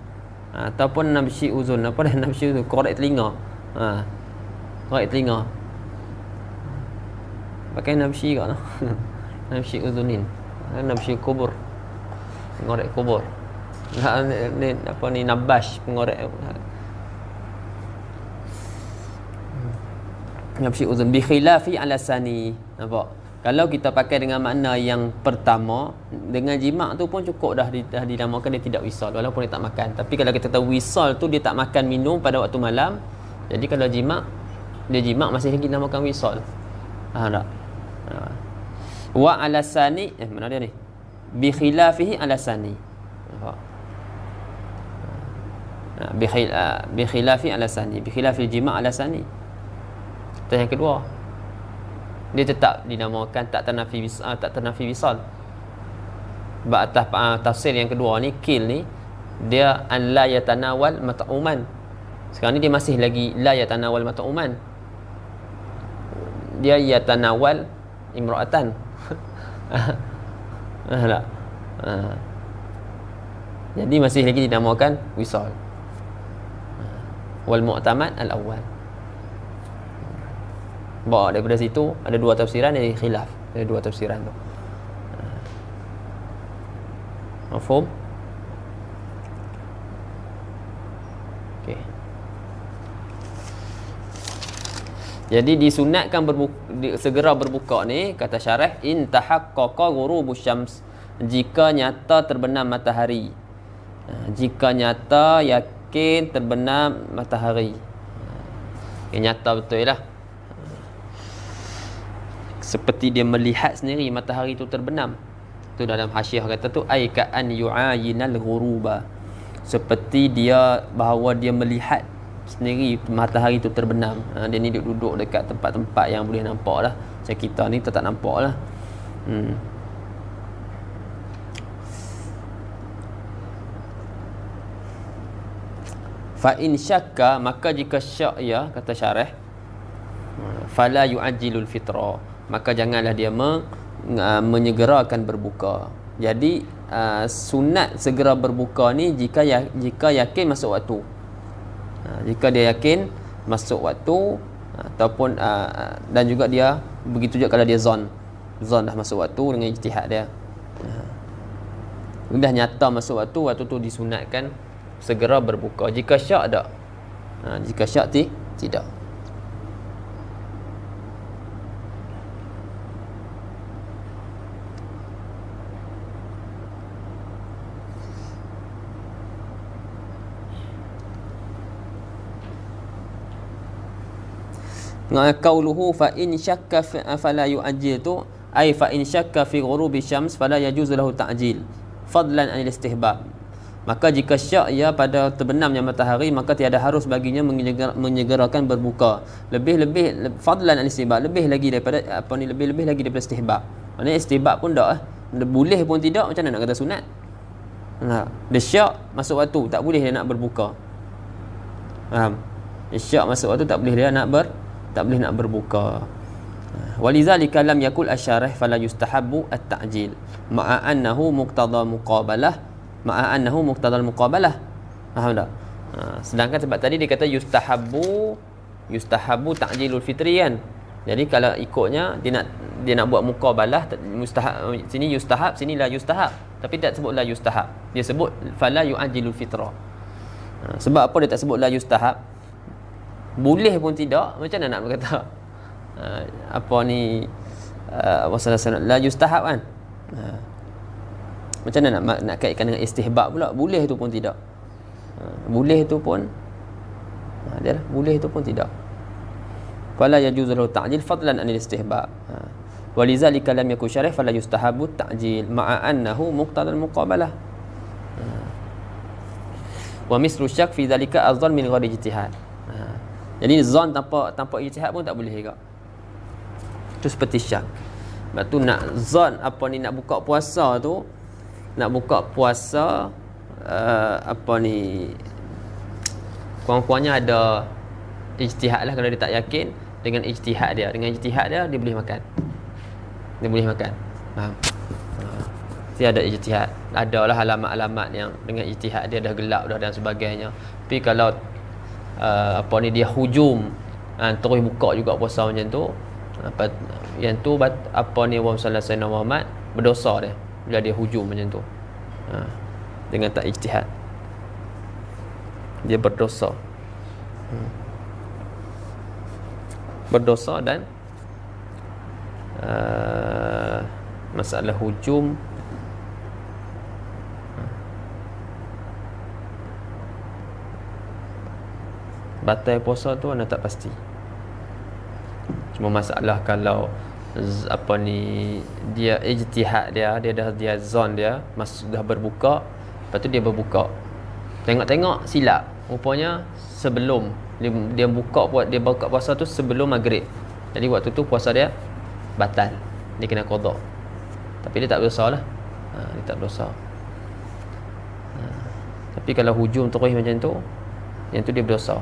ataupun nabshi uzun. Apa dah nabshi uzun? Korek telinga. Korek telinga. Pakai nabshi kat noh. Nabshi uzunin. Nabshi kubur. Pengorek kubur. Ni apa ni, nabash, pengorek. Nabshi uzun bi khilafi ala sani. Nampak? Kalau kita pakai dengan makna yang pertama, dengan jima' tu pun cukup dah dinamakan dia tidak wisal walaupun dia tak makan. Tapi kalau kita tahu wisal tu dia tak makan minum pada waktu malam, jadi kalau jima' dia jima' masih lagi dinamakan wisal. Tak? Wa ala sani, mana dia ni? Bi khilafihi ala sani. Bi khilafi ala sani, bi khilafil jima' ala sani. Itu yang kedua. Dia tetap dinamakan tak ternafi wisal. Atas tafsir yang kedua ni, kil ni dia an la yatanawal mat'uman. Sekarang ni dia masih lagi la yatanawal mat'uman. Dia yatanawal imra'atan. Tak? Jadi masih lagi dinamakan wisal. Wal mu'tamad al awwal. Bawa daripada situ ada dua tafsiran, ada khilaf. Ada dua tafsiran tu. Mafhum? Okey. Jadi disunatkan segera berbuka ni, kata syarah, in tahaqqaqa ghurubus syams, jika nyata terbenam matahari. Jika nyata yakin terbenam matahari. Nyata betul lah. Seperti dia melihat sendiri matahari itu terbenam. Tu dalam hasyiah kata tu ai ka'an yu'ayinal ghuruba. Seperti dia bahawa dia melihat sendiri matahari itu terbenam. Dia ni duduk dekat tempat-tempat yang boleh nampak lah. Macam kita ni tak nampak lah. Fa in syakka, maka jika syak ya, kata syarah, fala yu'ajjilul fitra, maka janganlah dia menyegerakan berbuka. Jadi sunat segera berbuka ni jika yakin masuk waktu. Jika dia yakin masuk waktu, ataupun dan juga dia begitu juga kalau dia zon dah masuk waktu dengan ijtihad dia. Dah nyata masuk waktu tu disunatkan segera berbuka. Jika syak tak. Jika syak tidak. Qauluhu fa in syakka fala yu'ajjil tu ai fa in syakka fi ghurubi syams fala yajuzu lahu ta'jil fadlan anil istihbab. Maka jika syak ya pada terbenamnya matahari, maka tiada harus baginya menyegerakan berbuka. Lebih fadlan anil istihbab, lebih lagi daripada lebih lagi daripada istihbab. Maknanya istihbab pun dak boleh pun tidak, macam mana nak kata sunat? Dia syak masuk waktu, tak boleh dia nak berbuka. Faham? Dia syak masuk waktu, tak boleh dia nak berbuka. Walizalika lam yakul asyarih fala yustahabbu at-ta'jil ma'a annahu muqtada muqabalah faham tak? Sedangkan sebab tadi dia kata yustahabbu ta'jilul fitri kan. Jadi kalau ikutnya dia nak buat muqabalah, mustahab sini yustahab, sini la yustahab, tapi tak sebut la yustahab, dia sebut fala yu'ajilul fitra. Sebab apa dia tak sebut la yustahab? Boleh pun tidak, macam mana nak berkata apa ni wasallallahu la yustahab kan? Macam mana nak kaitkan dengan istihbab pula? Boleh tu pun tidak. Boleh tu pun dia boleh tu pun tidak. Fala yajuzu lahu ta'jil fadlan anil istihbab. Walizalika lam yakun syarih fala yustahabu ta'jil ma'a annahu muqtadal muqabalah. Wa mislu syak fi dhalika adh-dhann min ghairi ijtihad. Jadi zon tanpa ijtihad pun tak boleh juga. Itu seperti syak. Sebab tu nak zon apa ni, nak buka puasa tu, apa ni, kurang-kurangnya ada ijtihad lah. Kalau dia tak yakin dengan ijtihad dia boleh makan. Dia boleh makan. Faham? Dia ada ijtihad. Adalah alamat-alamat yang dengan ijtihad dia dah gelap dah dan sebagainya. Tapi kalau apa ni, dia hujum terus buka juga puasa macam tu, yang tu apa ni, wa sallallahu Muhammad berdosa dia bila dia hujum macam tu dengan tak ijtihad, dia berdosa. Berdosa dan masalah hujum batal puasa tu anda tak pasti. Cuma masalah kalau apa ni, dia ijtihad dia zon dia dah berbuka, lepas tu dia berbuka, tengok silap, rupanya sebelum dia buka puasa tu sebelum maghrib. Jadi waktu tu puasa dia batal, dia kena qada. Tapi dia tak berdosa lah. Dia tak berdosa. Tapi kalau hujum terus macam tu, yang tu dia berdosa.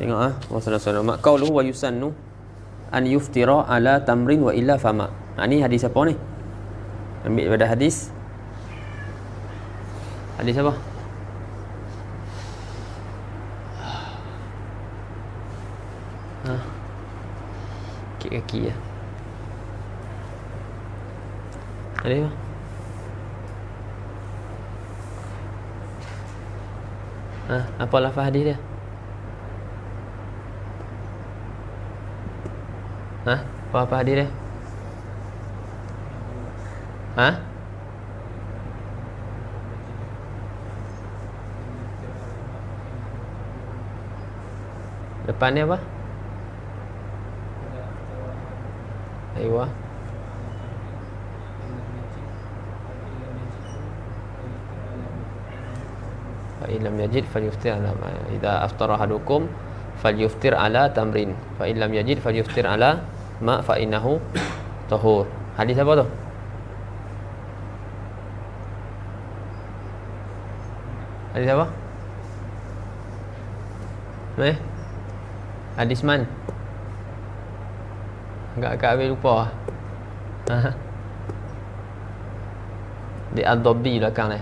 Tengok wasallallahu qauluhu wa yusannu an yuftira ala tamrin wa illa fama. Ni hadis apa ni? Ambil pada hadis apa? Kaki ya. Ada apa? Apa lafaz hadis dia? Apa hadis dia? Depan ni apa? Aywa. Fa illam yajid falyuftir ala ma. Idza aftara ahadukum falyuftir ala tamrin. Fa illam yajid falyuftir ala ma fa innahu tahur. Hadis apa tu? Hadis apa? Hadis man? Agak habis lupa. Di Ad-Dabbi belakang ni.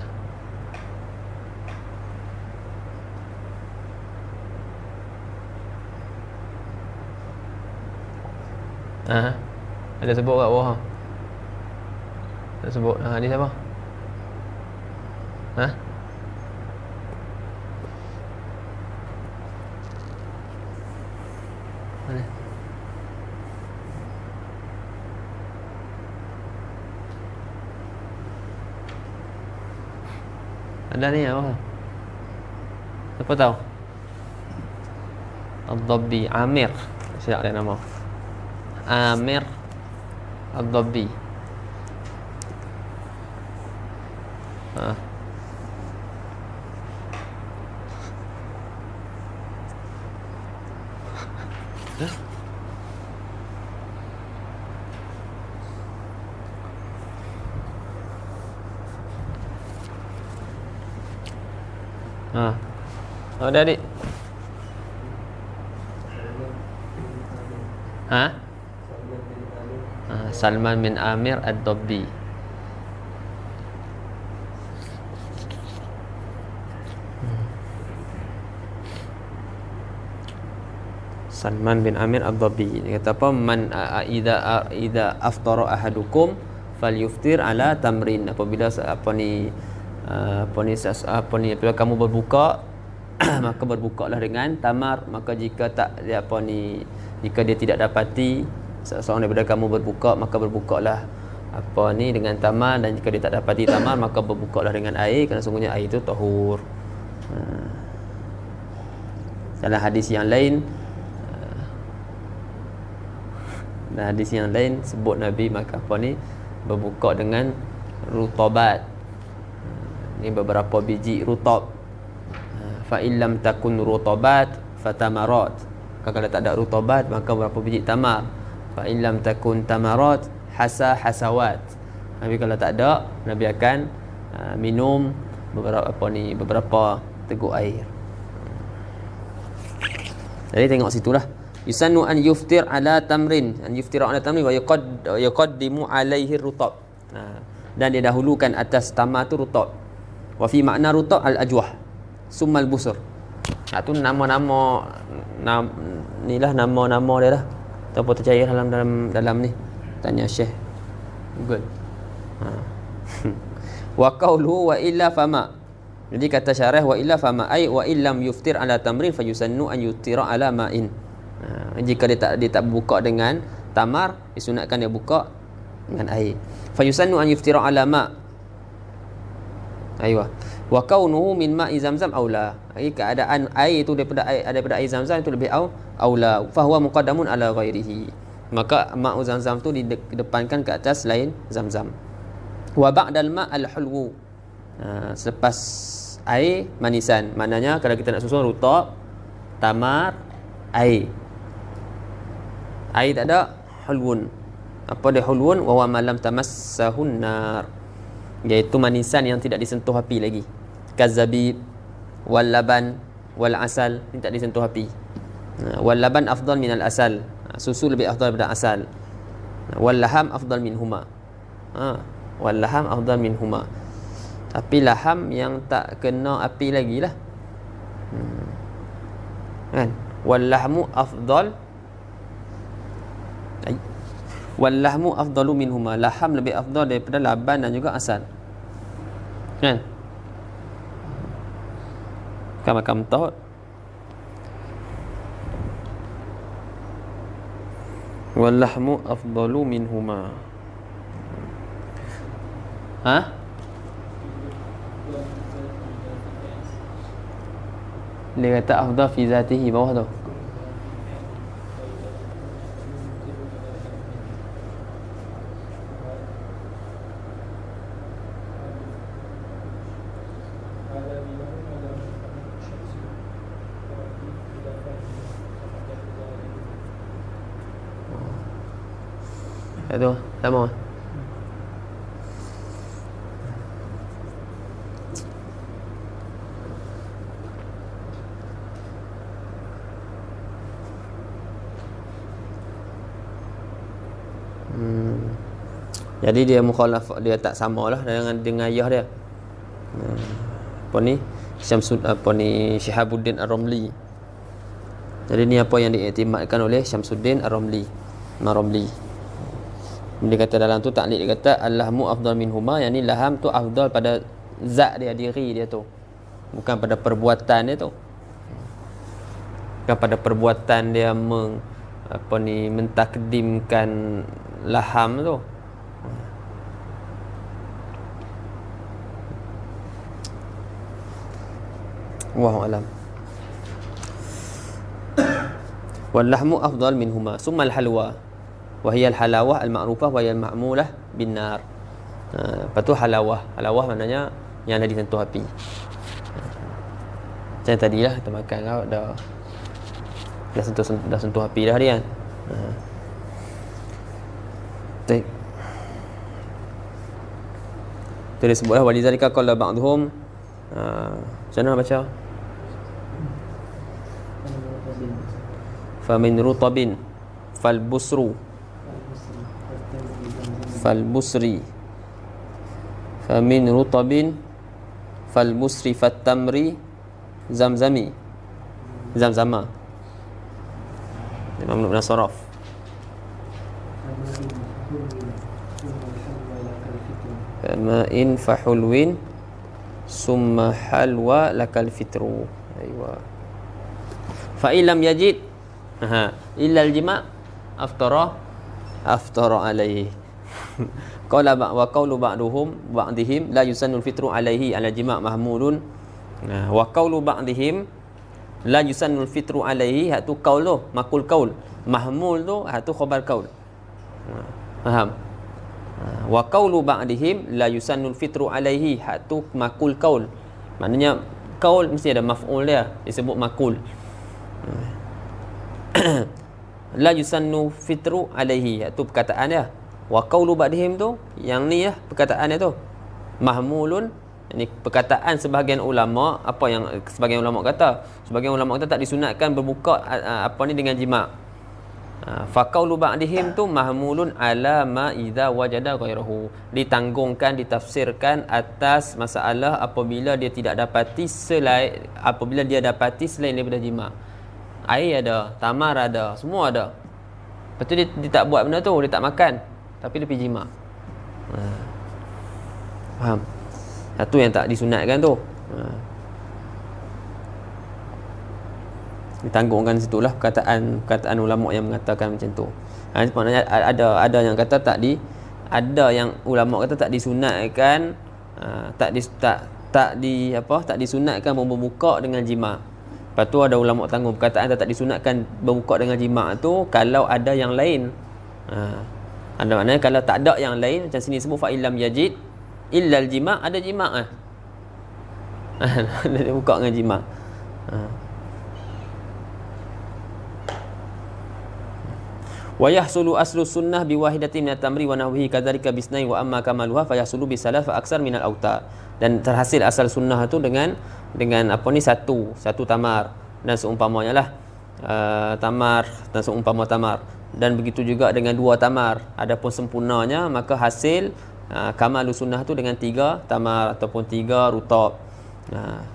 Ada sebut kat bawah. Ada sebut. Hadis apa? Mana? Ada ni apa? Siapa tahu? Ad-Dabbi, Amir. Siapa dia nama? Amir Ad-Dabbi. Ha. Ha. Oh, dah adik. Ha? Salman bin Amir Ad-Dabbi. Salman bin Amir Ad-Dabbi. Dia kata apa? Man idza aftara ahadukum falyuftir ala tamrin. Apabila apabila kamu berbuka maka berbukalah dengan tamar. Maka jika dia tidak dapati seorang daripada kamu berbuka, maka berbukalah dengan tamar, dan jika dia tak dapati tamar maka berbukalah dengan air, kerana sungguhnya air itu tahur. Dalam hadis yang lain sebut Nabi maka berbuka dengan rutabat. Ini beberapa biji rutab. Fa illam takun rutabat fatamarat. Kalau tak ada rutabat maka berapa biji tamar. Fa illam takun tamarat hasawat. Nabi kalau tak ada, Nabi akan minum beberapa teguk air. Jadi tengok situlah. Yusannu an yuftir ala tamrin, wa yuqaddimu alaihi rutab. Dan dia dahulukan atas tamar tu rutab. Wa fi makna rutab al-ajwah summal busur. Itu nama-nama inilah nama-nama dia lah. Ataupun tercair dalam ni. Tanya Syekh Google. Wa qawluhu wa illa fama. Jadi kata syarah wa illa fama ai wa illam yuftir ala tamrin fayusannu an yuftira ala ma'in. Jika dia tak buka dengan tamar, disunatkan dia buka dengan air. Fayusannu an yuftira ala ma'. Aywa. Wa kaunuhu min ma'i zamzam aula. Keadaan air itu daripada air zamzam itu lebih aula. Fa huwa muqaddamun ala ghairihi. Maka ma'u zamzam tu didepankan ke atas selain zamzam. Wa ba'dal ma' al-hulwu. Selepas air manisan. Maknanya kalau kita nak susun rutab, tamar, air. Air tak ada, hulwun. Apa dia hulwun? Wa ma lam tamassahun nar. Iaitu manisan yang tidak disentuh api lagi. Kazabib wal laban wal asal, ini tak disentuh api. Wal laban afdal min al asal. Susu lebih afdal daripada asal. Wal laham afdal minhuma. Wal laham afdal minhuma. Tapi laham yang tak kena api lagi lah. Kan? Wal lahmu afdal. Wal lahmu afdalu minhuma. Laham lebih afdal daripada laban dan juga asal. Kan? Kam tahu. Wal lahmu afdalu minhuma. Dia kata afdal fi zatihi bawah tu. Itu sama. Jadi dia mukhalaf, dia tak samalah dengan ayah dia. Syihabuddin Ar-Ramli. Jadi ni apa yang diiktimadkan oleh Syamsuddin Ar-Ramli. Dia kata dalam tu taklid, dia kata al-lahmu afdal minhuma, yakni laham tu afdal pada zat dia, diri dia tu, bukan pada perbuatan dia tu. Bukan pada perbuatan dia mentakdimkan laham tu. Wallahu alam. Wal lahmu afdal minhuma summa al halwa. wa hiya al-halawah al-ma'rufah wa hiya al-ma'mulah bin nar. Lepas tu halawah maknanya yang dah disentuh api. Macam tadilah kita makan kau dah sentuh api dah dia kan. Baik. Itu dia sebutlah walizalika qala ba'dhum macam mana baca? Famin rutabin falbusri famin rutabin falbusri fattamri zamzama mamnu min saraf ma'in fahulwin summa halwa lakal fitru. Aywa. Fa illam yajid illa al-jima' aftara alaihi. Qala wa qawlu ba'dihim la yusannu al-fitru alaihi ala jima' mahmulun. Wa qawlu ba'dihim la yusannu al-fitru alaihi, hatu qaul tu makul qaul, mahmul tu hatu khabar qaul. Faham? Wa qawlu ba'dihim la yusannu al-fitru alaihi, hatu makul qaul. Maknanya qaul mesti ada maf'ul dia, disebut makul. La yusannu fitru alaihi, itu perkataan dia. Wa qawlu ba'dihim tu yang ni lah perkataan dia tu mahmulun. Ini perkataan sebahagian ulama. Apa yang sebahagian ulama kata? Sebahagian ulama kata tak disunatkan berbuka dengan jima'. Fa qawlu ba'dihim tu mahmulun ala ma idza wajada ghairahu, ditanggungkan, ditafsirkan atas masalah apabila dia dapati selain daripada jima'. Air ada, tamar ada, semua ada. Lepas tu dia tak buat benda tu, dia tak makan, tapi dia pergi jima'. Faham? Satu yang tak disunatkan tu. Ditanggungkan situlah perkataan ulama yang mengatakan macam tu. Maknanya ada yang kata ada yang ulama kata tak disunatkan, tak disunatkan berbuka dengan jima'. Lepas tu ada ulama tanggung perkataan tak disunatkan berbuka dengan jima' tu kalau ada yang lain. Ada maknanya kalau tak ada yang lain, macam sini sebut fa illam yajid illa al-jima', ada jima' dia buka dengan jima'. Wa yahsulu aslu sunnah bi wahidatin min at-tamri wa nahwihi kadzalika bisnai wa amma kamaluha fa yahsulu bi salas fa aksar min al-auta. Dan terhasil asal sunnah tu dengan satu tamar dan seumpamanya lah, tamar dan seumpama tamar, dan begitu juga dengan 2 tamar. Adapun sempurnanya maka hasil kamalu sunnah tu dengan 3 tamar ataupun 3 rutab.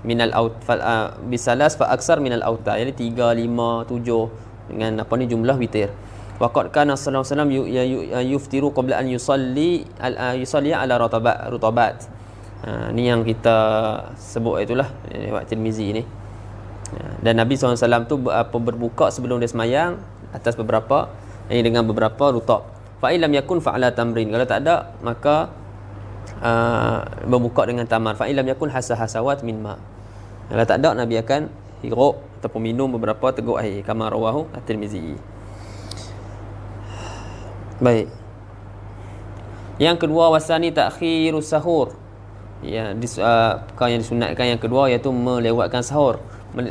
Minal aut bisalas fa aksar minal auta, jadi 3, 5, 7 dengan jumlah witir. Waqad kana sallallahu alaihi wasallam yuftiru qabla an yusalli ala rutabat. Ni yang kita sebut itulah riwayat Tirmizi ni. Dan Nabi SAW tu berbuka sebelum dia semayang atas beberapa, ini dengan beberapa rutab. Fa illam yakun fa'ala tamrin, kalau tak ada maka berbuka dengan tamar. Fa illam yakun hasawat min ma, kalau tak ada Nabi akan hirup ataupun minum beberapa teguk air, kama rawahu at-Tirmizi. Baik. Yang kedua, wasani ta'khirus sahur. Ya, perkara yang disunatkan yang kedua iaitu melewatkan sahur.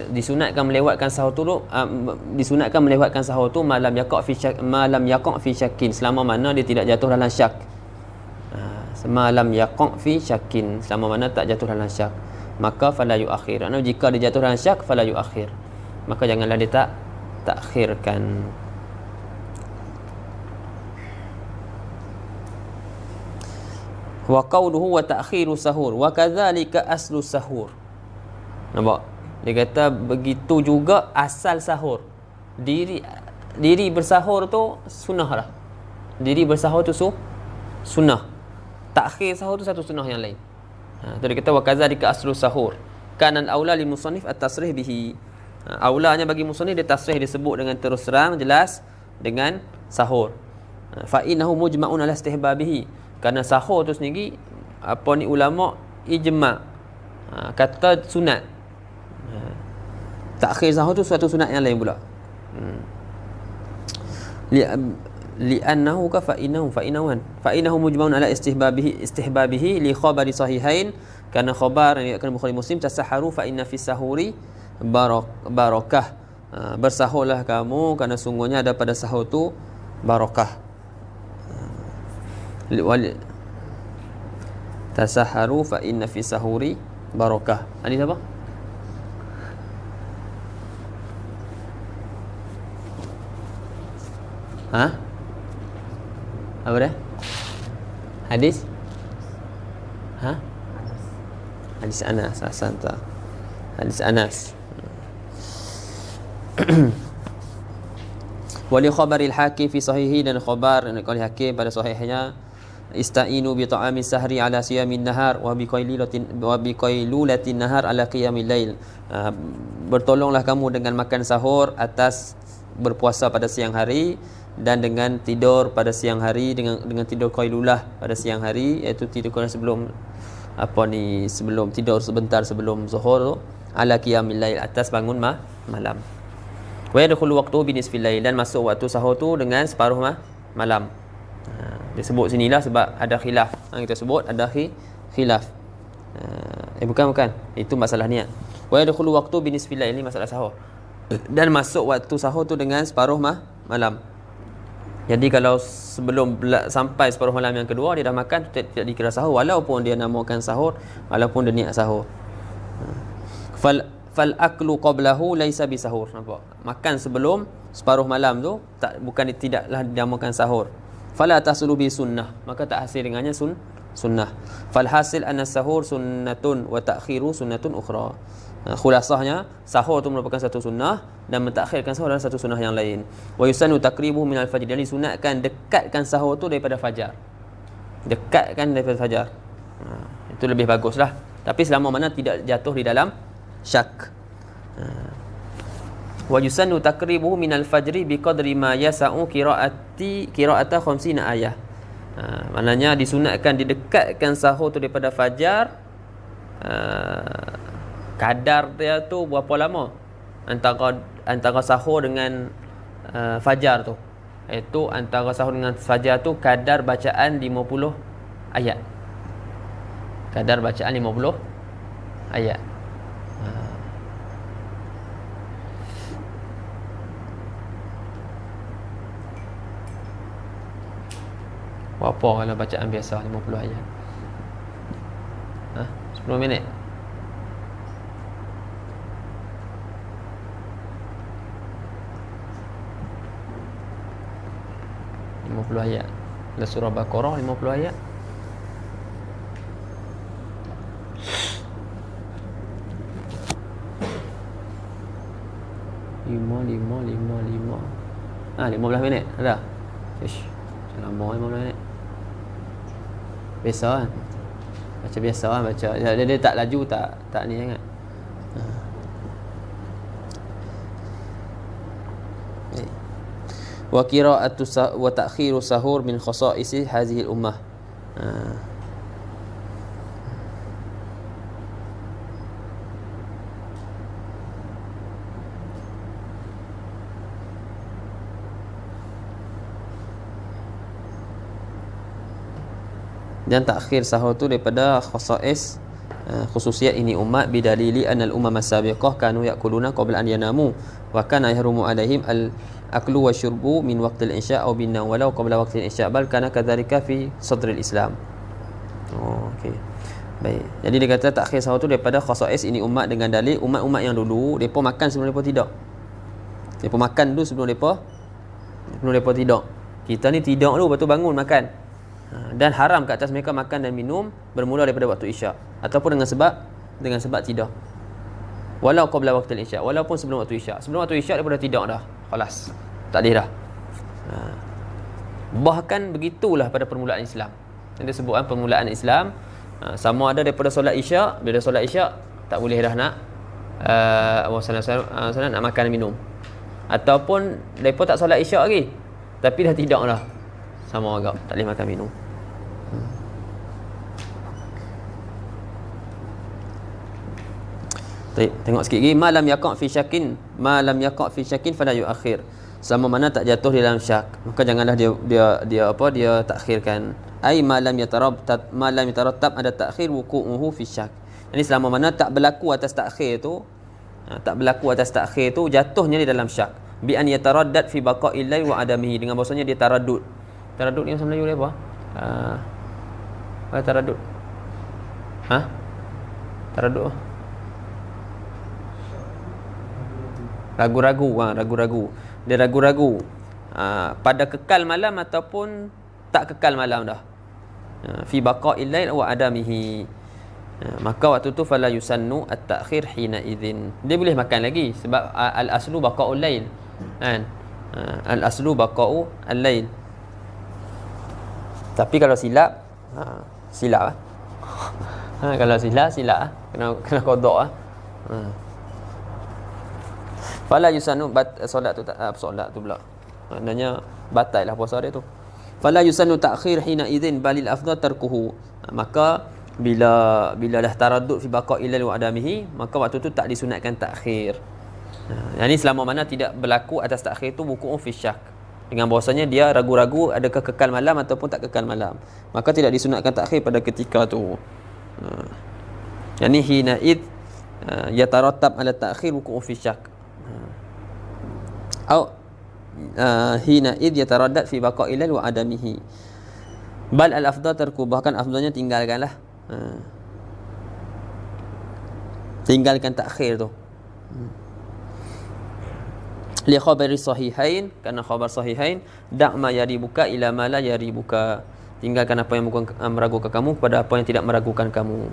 Disunatkan melewatkan sahur tu malam yaqa' fi syakkin, selama mana dia tidak jatuh dalam syak. Malam yaqa' fi syakkin, selama mana tak jatuh dalam syak, maka fala yuakhir. Jika dia jatuh dalam syak fala yuakhir, maka janganlah dia takhirkan. Wa qawluhu wa ta'khiru sahur wa kadzalika aslu sahur. Nampak? Dia kata begitu juga asal sahur. Diri bersahur tu sunnah lah. Diri bersahur tu sunnah. Takhir sahur tu satu sunnah yang lain. Tu dia kata wa kadzalika aslu sahur. Kana al-aula lil musannif at-tasrih bihi. Aulanya bagi musannif dia tasrih, disebut dengan terus terang jelas dengan sahur. Fa innahu mujma'un ala istihbabihi. Kerana sahur tu sendiri ulama ijma' kata sunat. Takhir sahur tu suatu sunat yang lain pula. li'annahu ka fa innahu mujmaun ala istihbabihi li khabari sahihain, kerana khabar yang diriwayatkan Bukhari Muslim, tasaharu fa inna fi sahuri barakah, bersahurlah kamu kerana sungguhnya ada pada sahur tu barakah. Tasaharu fa inna fi sahuri barakah. Hadis apa? Apa dah? Hadis? Hadis Anas. Asanta. Hadis Anas. Wali khabaril hakim fi sahihi, dan khabar yang oleh hakim pada sahihnya, ista'inu bi ta'ami sahri ala siyamin nahar wa bi qailulatin nahar ala qiyamil lail. Bertolonglah kamu dengan makan sahur atas berpuasa pada siang hari, dan dengan tidur pada siang hari, dengan tidur qailulah pada siang hari, iaitu tidur sebelum sebelum tidur sebentar sebelum zuhur tu, ala qiyamil lail, atas bangun malam. Wa yadkhulu waqtuhu bi nisfil lail, dan masuk waktu sahur tu dengan separuh malam. Dia sebut sinilah sebab ada khilaf. Kita sebut ada khilaf. Bukan, itu masalah niat. Wa yadkhulu waqtu bi nisfil lail, ini masalah sahur. Dan masuk waktu sahur tu dengan separuh malam. Jadi kalau sebelum sampai separuh malam yang kedua dia dah makan, tidak dikira sahur, walaupun dia namakan sahur, walaupun dia niat sahur. Fal aklu qablahu laisa bi sahur. Nampak? Makan sebelum separuh malam tu tidaklah dinamakan sahur. Fala tasulu bi sunnah, maka tak hasil dengannya sunnah. Fal hasil anna sahur sunnatun wa ta'khiru sunnatun ukhra. Khulasahnya, sahur itu merupakan satu sunnah, dan mentakhirkan sahur adalah satu sunnah yang lain. Wa yusanu takribuhu minal fajr, dan disunatkan dekatkan sahur itu daripada fajar. Dekatkan daripada fajar. Itu lebih baguslah. Tapi selama mana tidak jatuh di dalam syak. Wa yusanu takribuhu minal fajri biqadri ma yasa'u qira'ata 50 ayah. Maknanya disunatkan didekatkan sahur itu daripada fajar, kadar dia tu berapa lama antara sahur dengan fajar tu, iaitu antara sahur dengan fajar tu kadar bacaan 50 ayat. Kadar bacaan 50 ayat. Berapa kalau bacaan biasa 50 ayat? 10 minit. Ayat. Dalam surah Baqarah 50 ayat. lima 15 minit ada. Ish, lama 15 minit. Biasa kan? Baca biasa kan baca. Dia tak laju, tak ni sangat. Wa qira'atu wa ta'khiru sahur min khasa'isi hadhihi al-ummah. Dan takhir sahur tu daripada khasa'is, khususiat ini umat, bidalili anal umam as-sabiqah kanu yakuluna qabla an yanamu wa kana yahrumu alaihim al-aklu wa syurbu min waqtil isya' aw bin nawm walau qabla waqtil isya' bal kana kadzalika fi sadril Islam. Okey. Baik. Jadi dia kata takhir sahur tu daripada khasa'is ini umat dengan dalil umat-umat yang dulu depa makan sebelum depa tidur. Depa makan dulu sebelum depa tidur. Kita ni tidur dulu lepas tu bangun makan. Dan haram ke atas mereka makan dan minum bermula daripada waktu isyak ataupun dengan sebab tidur. Walau qabla waqtil isyak, walaupun sebelum waktu isyak. Sebelum waktu isyak daripada tidur dah. Khalas. Tak boleh dah. Bahkan begitulah pada permulaan Islam. Yang disebutkan permulaan Islam, sama ada daripada solat isyak, bila solat isyak tak boleh dah nak nak makan dan minum. Ataupun depa tak solat isyak lagi tapi dah tidur dah. Sama agak tak boleh makan minum. Tengok sikit lagi, ma lam yaqa' fi syakin fala yu'akhir. selama mana tak jatuh di dalam syak, maka janganlah dia takhirkan. Ai ma lam yatarattab ada takhir wuqu'uhu fi syak. Jadi selama mana tak berlaku atas takhir tu, jatuhnya di dalam syak. Bi an yataraddad fi baqa'il lail wa adamihi, dengan bahasanya dia taraddud. Taraddud ni bahasa Melayu dia apa? Apa taraddud? Taraddud. Ragu-ragu. Dia ragu-ragu pada kekal malam ataupun tak kekal malam dah. Fi baqa'il lail wa adamihi. Maka waktu tu fala yusannu at-ta'khir hina idzin. Dia boleh makan lagi sebab al-aslu baqa'ul lail. Kan? Al-aslu baqa'u al-lail. Tapi kalau silap kalau silap kena qada. Fala yusannu solat tu pula. Maknanya batal lah puasa dia tu. Fala yusannu ta'khir hina idzin balil afdal tarkuhu. Maka bila dah taraddud fi baqa'il lail wa adamihi, maka waktu tu tak disunatkan takhir. Yang ni selama mana tidak berlaku atas takhir tu wuqu'u fi syak. Dengan bahasanya dia ragu-ragu adakah kekal malam ataupun tak kekal malam, maka tidak disunatkan takhir pada ketika tu. Yang ni hina id yatarattab ala takhir wuqu'u fi syak. Hina id yataraddad fi baqa'il lail wa adamihi. Bal al afdal tarku, bahkan afdalnya tinggalkanlah. Tinggalkan takhir tu. Li khabari sahihain, kerana khabar sahihain, da' ma yaribuka ila ma la yaribuka. Tinggalkan apa yang meragukan kamu kepada apa yang tidak meragukan kamu.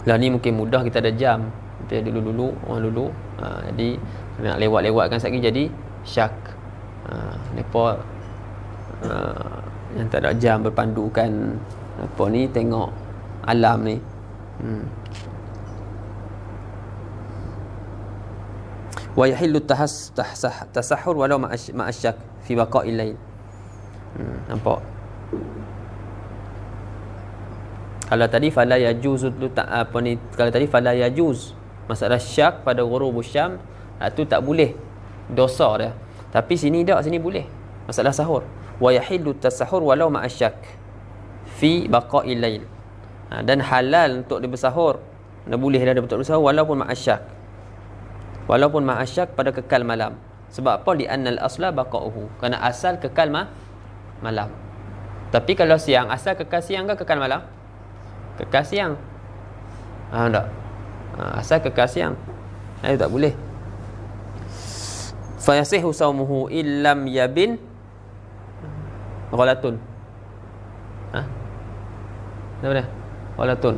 Lah ni mungkin mudah, kita ada jam. Kita dulu orang dulu. Jadi nak lewat-lewatkan sekali jadi syak. Depa yang tak ada jam berpandukan apa ni, tengok alam ni. Wa yahillu tasahhur walau ma'asyak fi baqa'il lail. Nampak? Kalau tadi fala yajuz tu tak apa ni, kalau tadi fala yajuz masalah syak pada ghurubus syam, tu tak boleh, dosa dia. Tapi sini boleh masalah sahur. Wa yahillu tasahhur walau ma'asyak fi baqa'il lail. Dan halal untuk dia bersahur, dan boleh dia bersahur walaupun ma'asyak pada kekal malam. Sebab apa? Li annal asla baqa'uhu, kerana asal kekal malam. Tapi kalau siang, asal kekal siang ke kekal malam? Kekal siang. Tak. Asal kekal siang. Itu tak boleh. Fa yasihu saumuhu illam yabin ghalatun. Apa dia? Ghalatun.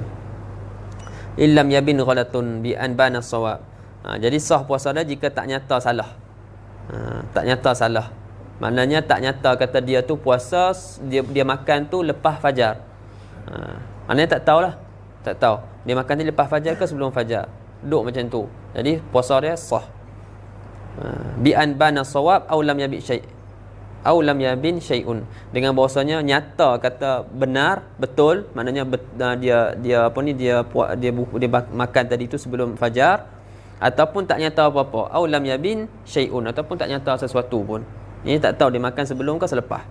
Illam yabin ghalatun bi an bana sawab. Jadi sah puasa dia jika tak nyata salah. Tak nyata salah. Maknanya tak nyata kata dia tu puasa, dia makan tu lepas fajar. Maknanya tak tahu. Dia makan ni lepas fajar ke sebelum fajar. Duduk macam tu. Jadi puasa dia sah. Bi an bana sawab aw lam yabin syai'un. Dengan bahasanya nyata kata benar, betul, maknanya dia makan tadi tu sebelum fajar, ataupun tak nyata apa-apa. Aw lam yabin syai'un, ataupun tak nyata sesuatu pun. Ini tak tahu dia makan sebelum ke selepas.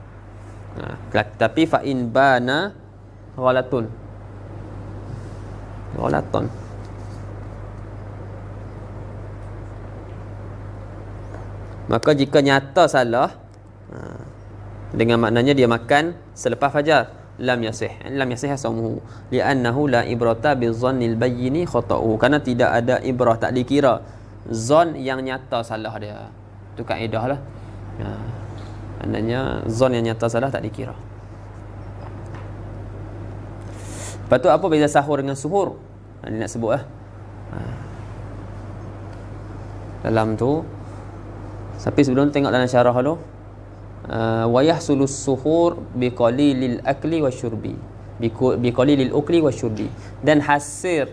Tapi fa in bana ghalatun. Maka jika nyata salah, dengan maknanya dia makan selepas fajar, lam yasih saumuhu li'annahu la ibrata bizannil bayyini khata'uhu, kerana tidak ada ibrah, tak dikira zon yang nyata salah dia. Itu kaedah lah. Maknanya zon yang nyata salah tak dikira. Lepas tu apa beza sahur dengan suhur? Dia nak sebut lah. Dalam tu, tapi sebelum tengok dalam syarah dulu. Wa yahsulus suhur biqalilil akli wasyurbi. Biqalilil ukli wasyurbi. Dan hasil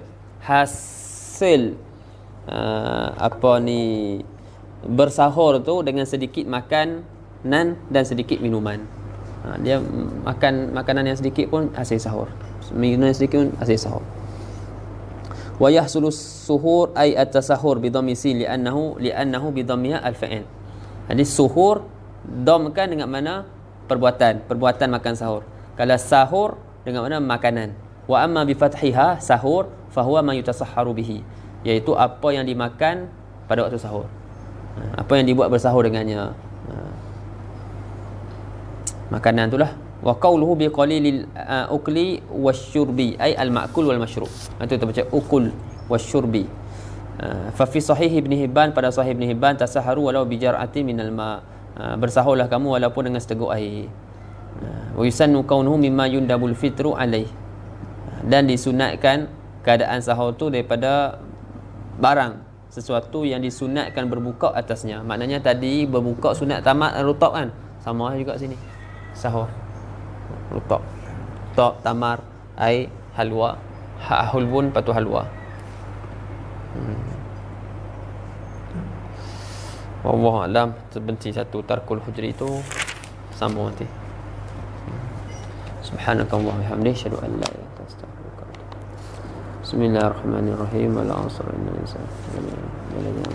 apa ni, bersahur tu dengan sedikit makanan dan sedikit minuman. Dia makan makanan yang sedikit pun hasil sahur, minuman yang sedikit pun hasil sahur. Wa yahsulu suhur ay at-tasahur bi dhammi sin li'annahu bi dhammiha al-fa'il. Jadi suhur dhamkan dengan mana perbuatan makan sahur. Kalau sahur dengan mana makanan. Wa amma bi fathiha sahur fa huwa ma yutasahharu bihi, iaitu apa yang dimakan pada waktu sahur. Apa yang dibuat bersahur dengannya. Makanan itulah. Wa qawluhu bi qalilil ukli wasyurbi ay al-ma'kul wal mashrub. Itu kita baca ukul wasyurbi. Fa fi sahih Ibn Hibban, pada sahih Ibn Hibban, tasaharu walau bi jar'atin minal ma, bersahurlah kamu walaupun dengan seteguk air. Wa yusannu kaunuhu mimma yundabul fitru alaih, dan disunatkan keadaan sahur tu daripada barang, sesuatu yang disunatkan berbuka atasnya. Maknanya tadi berbuka sunat tamat rutab kan, sama juga sini sahur rutab, tamar, ai halwa, hulbun patu halwa. Wallahu alam. Terbenci satu tarkul hujri itu, sambung nanti. Subhanakallah wa bihamdika asyhadu an la ilaha illa anta astaghfiruka wa atubu ilaik. Bismillahirrahmanirrahim. Wal 'asr innal insana lafi khusr.